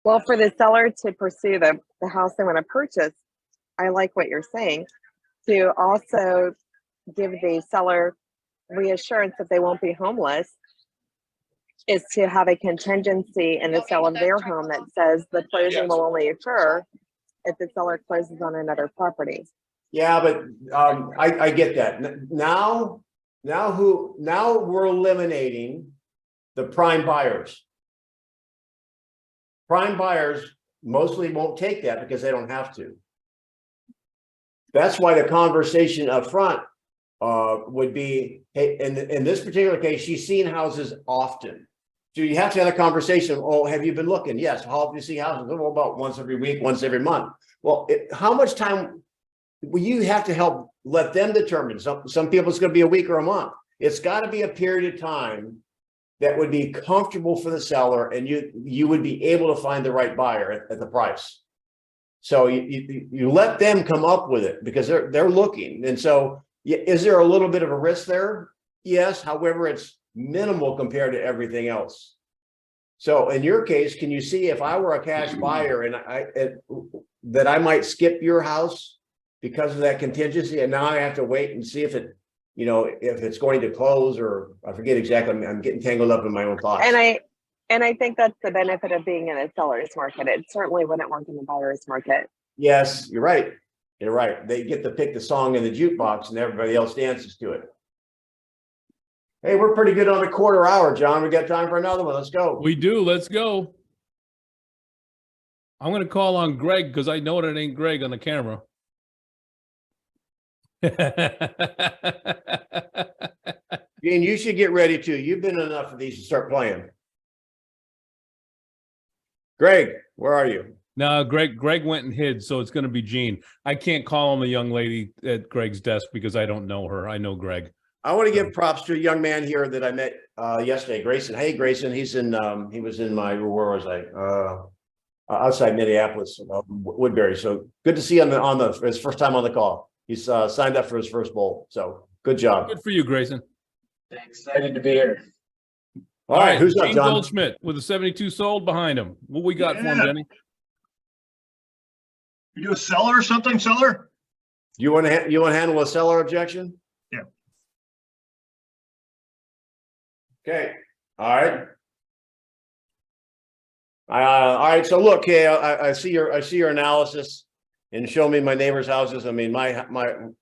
Well, for the seller to pursue the house they want to purchase, I like what you're saying. To also give the seller reassurance that they won't be homeless is to have a contingency in the sale of their home that says the closing will only occur if the seller closes on another property. Yeah, but I get that. Now we're eliminating the prime buyers. Prime buyers mostly won't take that because they don't have to. That's why the conversation up front would be, hey, in this particular case, she's seen houses often. So you have to have a conversation. Oh, have you been looking? Yes. How often do you see houses? Well, about once every week, once every month. Well, how much time will you have to help let them determine? Some people it's going to be a week or a month. It's got to be a period of time that would be comfortable for the seller, and you would be able to find the right buyer at the price. So you let them come up with it because they're looking. And so is there a little bit of a risk there? Yes. However, it's minimal compared to everything else. So in your case, can you see if I were a cash buyer and that I might skip your house because of that contingency, and now I have to wait and see if if it's going to close, or I forget exactly. I'm getting tangled up in my own thoughts. And I think that's the benefit of being in a seller's market. It certainly wouldn't work in the buyer's market. Yes, you're right. You're right. They get to pick the song in the jukebox and everybody else dances to it. Hey, we're pretty good on a quarter hour, John. We got time for another one. Let's go. We do. Let's go. I'm going to call on Greg because I know that it ain't Greg on the camera. Gene, you should get ready too. You've been in enough of these to start playing. Greg, Where are you? No, Greg went and hid, so it's going to be Jean. I can't call him a young lady at Greg's desk because I don't know her. I know Greg. I want to give props to a young man here that I met yesterday, Grayson. Hey, Grayson, he was in my, where was I? Outside Minneapolis, Woodbury. So good to see him on his first time on the call. He's signed up for his first bowl. So good job. Good for you, Grayson. Excited to be here. All right, who's up, Gene John? Goldschmidt with a 72 sold behind him. What we got for him, Denny? You do a seller or something, seller? You want to handle a seller objection? Yeah. Okay. All right. All right. So look, hey, I see your analysis, and show me my neighbors' houses. I mean, my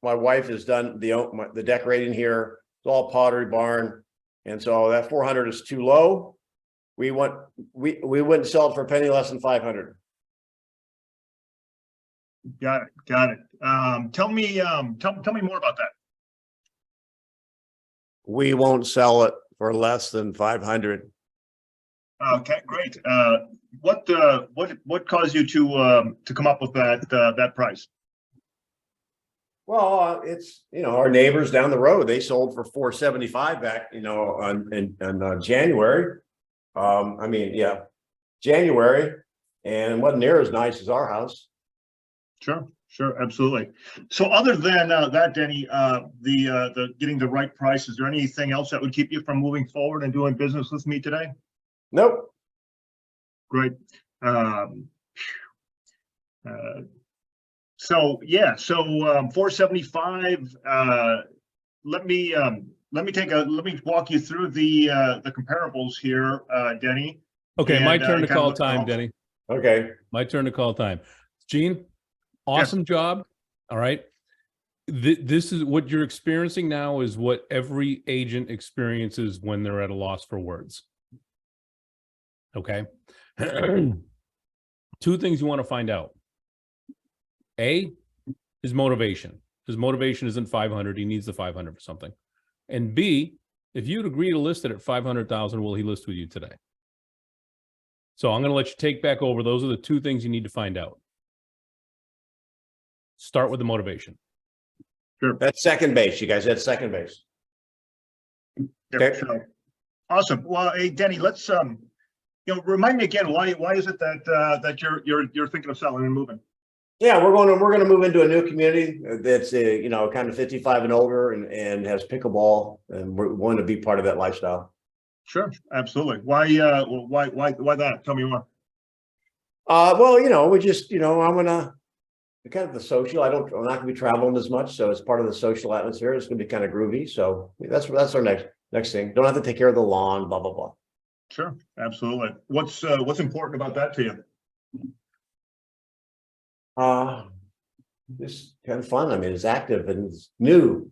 wife has done the decorating here. It's all pottery barn, and so that 400 is too low. We wouldn't sell it for a penny less than 500. Got it. Tell me more about that. We won't sell it for less than 500. Okay, great. What caused you to come up with that price? Well, it's, our neighbors down the road, they sold for 475 back, in January. I mean, yeah, January, and it wasn't near as nice as our house. Sure, absolutely. So other than that, Denny, the getting the right price, is there anything else that would keep you from moving forward and doing business with me today? Nope. Great. So 475. Let me walk you through the comparables here, Denny. Okay, my And, turn to kind of call look time, around. Denny. Okay. My turn to call time. Gene, awesome job. All right. This is what you're experiencing now is what every agent experiences when they're at a loss for words. Okay. Two things you want to find out. A, his motivation. His motivation isn't 500. He needs the 500 for something. And B, if you'd agree to list it at 500,000, will he list with you today? So I'm going to let you take back over. Those are the two things you need to find out. Start with the motivation. Sure. That's second base, you guys. That's second base. Okay. Sure. Awesome. Well, hey, Denny, let's remind me again, why is it that you're thinking of selling and moving? Yeah, we're going to move into a new community that's kind of 55 and older and has pickleball, and we're going to be part of that lifestyle. Sure, absolutely. Why that? Tell me more. Well, we just, I'm gonna kind of the social. I'm not gonna be traveling as much, so it's part of the social atmosphere. It's gonna be kind of groovy. So that's our next thing. Don't have to take care of the lawn, blah blah blah. Sure, absolutely. What's important about that to you? Just kind of fun. I mean, it's active and it's new.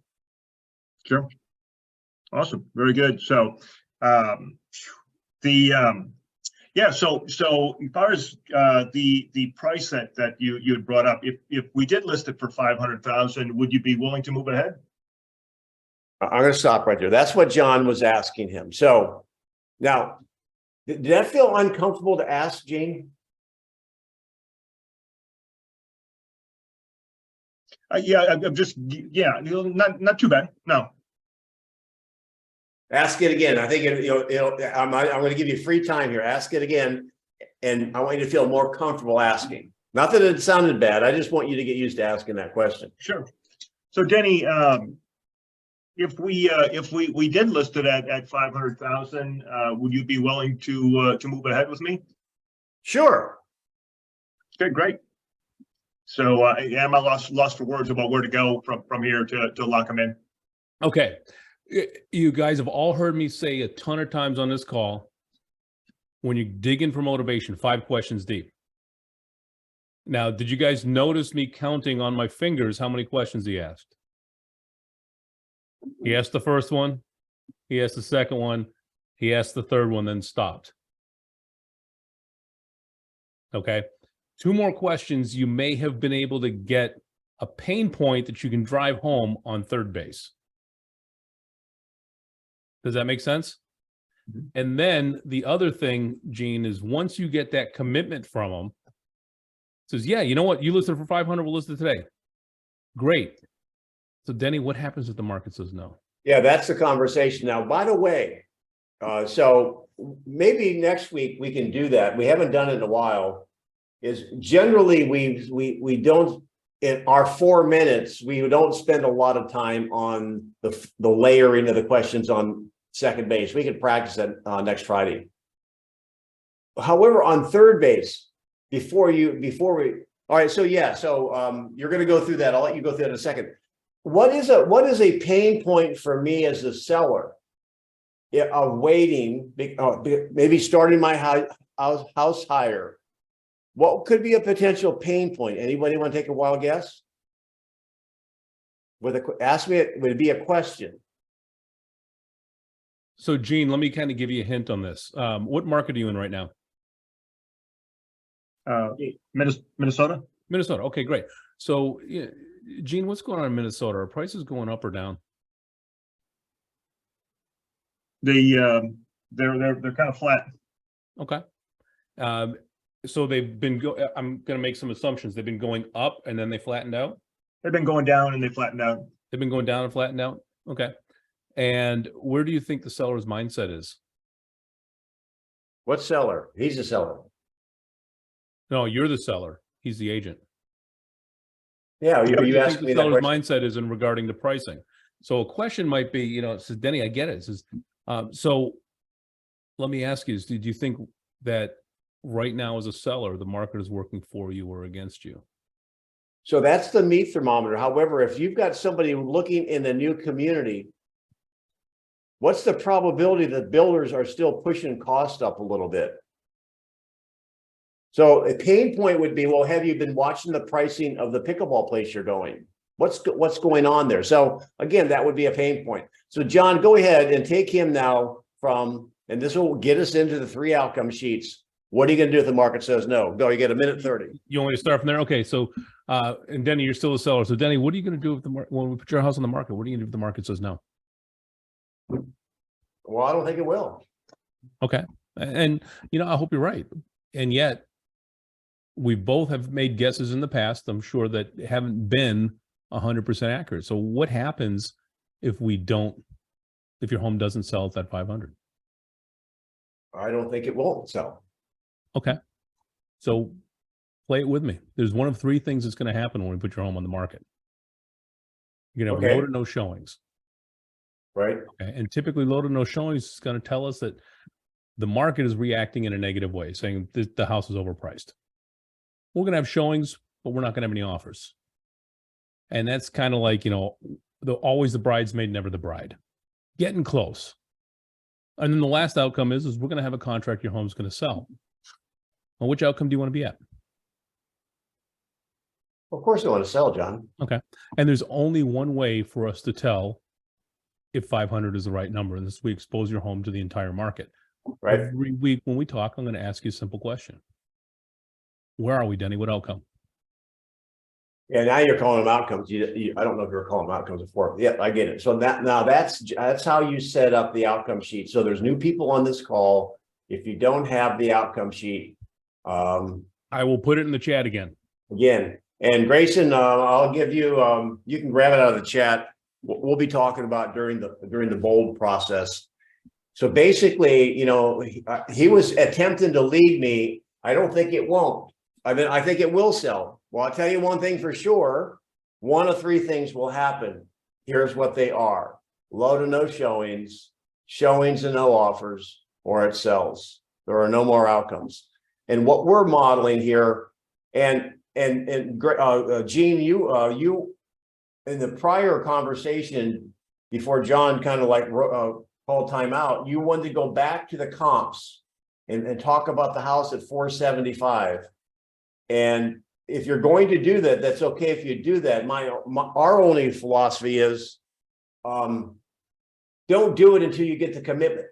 Sure. Awesome. Very good. So, so as far as the price that you had brought up, if we did list it for 500,000, would you be willing to move ahead? I'm going to stop right there. That's what John was asking him. So now, did that feel uncomfortable to ask, Gene? I'm just not too bad. No. Ask it again. I think I'm going to give you free time here. Ask it again, and I want you to feel more comfortable asking. Not that it sounded bad. I just want you to get used to asking that question. Sure. So, Denny, if we did list it at 500,000, would you be willing to move ahead with me? Sure. Okay, great. So, am I lost for words about where to go from here to lock them in? Okay. You guys have all heard me say a ton of times on this call, when you dig in for motivation, 5 questions deep. Now, did you guys notice me counting on my fingers how many questions he asked? He asked the first one, he asked the second one, he asked the third one, then stopped. Okay. 2 more questions, you may have been able to get a pain point that you can drive home on third base. Does that make sense? And then the other thing, Gene, is once you get that commitment from them, says, yeah, you know what? You listed for 500, we'll list it today. Great. So Denny, what happens if the market says no? Yeah, that's the conversation. Now, by the way, so maybe next week we can do that. We haven't done it in a while. Is generally we don't, in our 4 minutes, we don't spend a lot of time on the layering of the questions on second base. We can practice it next Friday. However, on third base, before we, all right, so yeah, so you're going to go through that. I'll let you go through that in a second. What is a pain point for me as a seller of waiting, maybe starting my house higher? What could be a potential pain point? Anybody want to take a wild guess? Ask me, would it be a question? So Gene, let me kind of give you a hint on this. What market are you in right now? Minnesota. Minnesota. Okay, great. So yeah, Gene, what's going on in Minnesota? Are prices going up or down? They're kind of flat. Okay. So they've been I'm going to make some assumptions. They've been going up and then they flattened out. They've been going down and they flattened out. They've been going down and flattened out. Okay. And where do you think the seller's mindset is? What seller? He's a seller. No, you're the seller. He's the agent. Yeah, What do you you asked think me the that seller's question. mindset is in regarding the pricing. So a question might be, you know, it says, Denny, I get it. It says, so let me ask you, do you think that right now as a seller, the market is working for you or against you? So that's the meat thermometer. However, if you've got somebody looking in a new community, what's the probability that builders are still pushing cost up a little bit? So a pain point would be, well, have you been watching the pricing of the pickleball place you're going? What's going on there? So again, that would be a pain point. So John, go ahead and take him now from, and this will get us into the 3 outcome sheets. What are you going to do if the market says no? Go, you get 1:30. You want me to start from there? Okay. So, and Denny, you're still a seller. So Denny, what are you going to do if when we put your house on the market? What are you going to do if the market says no? Well, I don't think it will. Okay. And, you know, I hope you're right. And yet we both have made guesses in the past, I'm sure, that haven't been 100% accurate. So what happens if if your home doesn't sell at that 500? I don't think it won't sell. Okay. So play it with me. There's one of 3 things that's going to happen when we put your home on the market. You're going to have low to no showings. Right. Okay. And typically low to no showings is going to tell us that the market is reacting in a negative way, saying the house is overpriced. We're going to have showings, but we're not going to have any offers. And that's kind of like, you know, always the bridesmaid, never the bride. Getting close. And then the last outcome is we're going to have a contract your home's going to sell. Well, which outcome do you want to be at? Of course I want to sell, John. Okay. And there's only one way for us to tell if 500 is the right number, and this we expose your home to the entire market. Right. Every week when we talk, I'm going to ask you a simple question. Where are we, Denny? What outcome? Yeah, now you're calling them outcomes. I don't know if you were calling them outcomes before. Yeah, I get it. So that's how you set up the outcome sheet. So there's new people on this call. If you don't have the outcome sheet, I will put it in the chat again. And Grayson, I'll give you. You can grab it out of the chat. We'll be talking about during the bold process. So basically, you know, he was attempting to lead me. I don't think it won't. I mean, I think it will sell. Well, I'll tell you one thing for sure. One of 3 things will happen. Here's what they are: low to no showings, showings and no offers, or it sells. There are no more outcomes. And what we're modeling here, and Gene, you in the prior conversation before John kind of like called time out, you wanted to go back to the comps and talk about the house at 475. And if you're going to do that, that's okay if you do that. Our only philosophy is don't do it until you get the commitment.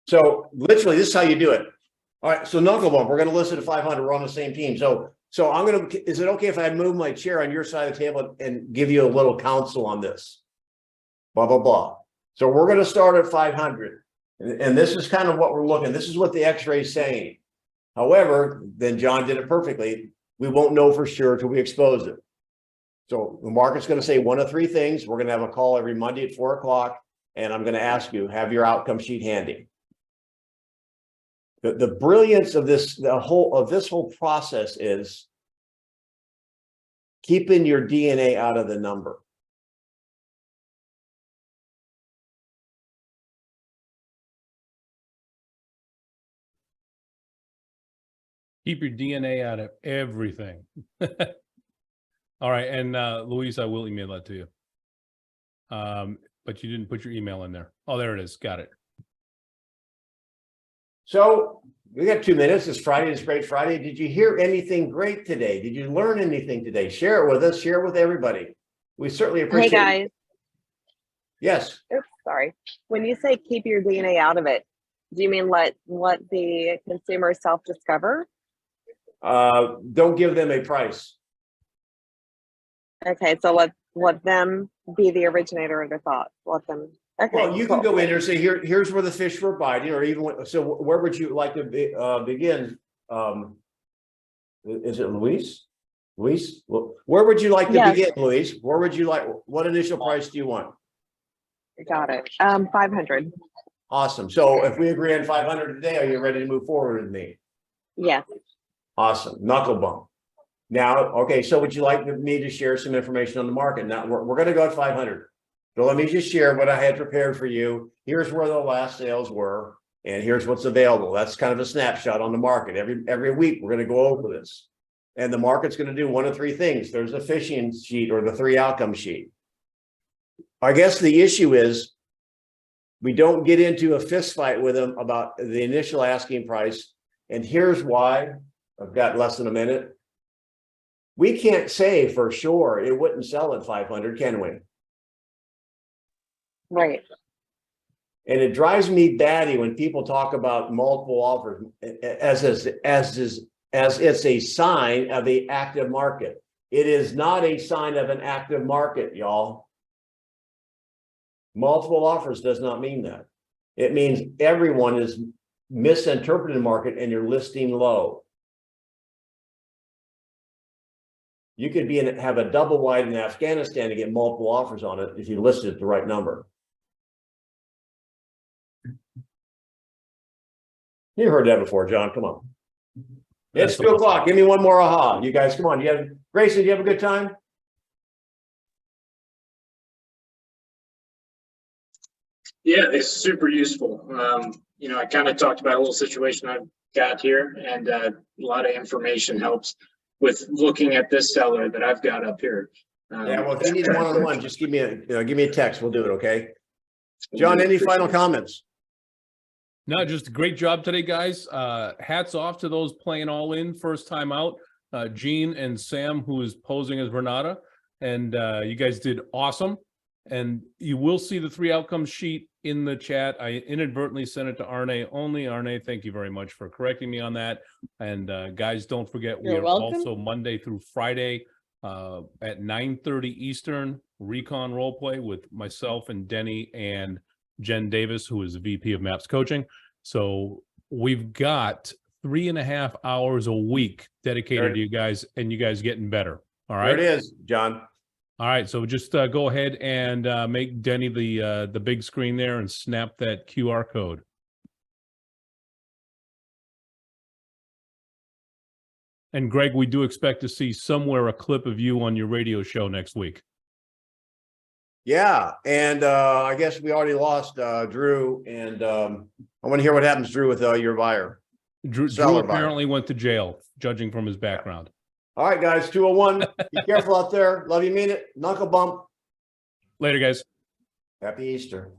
So literally, this is how you do it. All right, so knucklebump, we're going to list it at 500. We're on the same team. So I'm going to, is it okay if I move my chair on your side of the table and give you a little counsel on this? Blah, blah, blah. So we're going to start at 500. And this is kind of what we're looking. This is what the X-ray is saying. However, then John did it perfectly. We won't know for sure until we expose it. So the market's going to say one of three things. We're going to have a call every Monday at 4 o'clock. And I'm going to ask you, have your outcome sheet handy. The brilliance of this whole process is keeping your DNA out of the number. Keep your DNA out of everything. All right, and Luis, I will email that to you. But you didn't put your email in there. Oh, there it is. Got it. So we got 2 minutes. It's Friday. It's Great Friday. Did you hear anything great today? Did you learn anything today? Share it with us. Share it with everybody. We certainly appreciate it. Hey guys. Yes. Oops, sorry. When you say keep your DNA out of it, do you mean let the consumer self-discover? Don't give them a price. Okay, so let them be the originator of their thoughts. Let them. Okay. Well, you can go in there and say, here's where the fish were biting, or even so. Where would you like to begin? Is it Luis? Luis, well, where would you like to begin, Luis? Where would you like? What initial price do you want? Got it. 500. Awesome. So if we agree on 500 today, are you ready to move forward with me? Yes. Awesome. Knuckle bump. Now, okay. So would you like me to share some information on the market? Now we're going to go at 500. So let me just share what I had prepared for you. Here's where the last sales were, and here's what's available. That's kind of a snapshot on the market. Every week, we're going to go over this. And the market's going to do one of three things. There's a fishing sheet or the 3 outcome sheet. I guess the issue is we don't get into a fist fight with them about the initial asking price. And here's why. I've got less than a minute. We can't say for sure it wouldn't sell at 500, can we? Right. And it drives me batty when people talk about multiple offers as it's a sign of the active market. It is not a sign of an active market, y'all. Multiple offers does not mean that. It means everyone is misinterpreting the market and you're listing low. You could have a double wide in Afghanistan to get multiple offers on it if you listed at the right number. You heard that before, John. Come on. It's 2 o'clock. Give me one more aha. You guys, come on. Grayson, do you have a good time? Yeah, it's super useful. I kind of talked about a little situation I've got here, and a lot of information helps with looking at this seller that I've got up here. Yeah, well, if you need one-on-one, just give me a text. We'll do it, okay? John, any final comments? No, just a great job today, guys. Hats off to those playing all in first time out. Gene and Sam, who is posing as Renata. And you guys did awesome. And you will see the 3 outcomes sheet in the chat. I inadvertently sent it to Arne only. Arne, thank you very much for correcting me on that. And guys, don't forget, we are also Monday through Friday at 9:30 Eastern, Recon Roleplay with myself and Denny and Jen Davis, who is the VP of Maps Coaching. So we've got 3.5 hours a week dedicated to you guys, and you guys getting better. All right. There it is, John. All right. So just go ahead and make Denny the big screen there and snap that QR code. And Greg, we do expect to see somewhere a clip of you on your radio show next week. Yeah, and I guess we already lost Drew, and I want to hear what happens, Drew, with your buyer. Drew apparently went to jail, judging from his background. All right, guys, 201. Be careful out there. Love you, mean it. Knuckle bump. Later, guys. Happy Easter.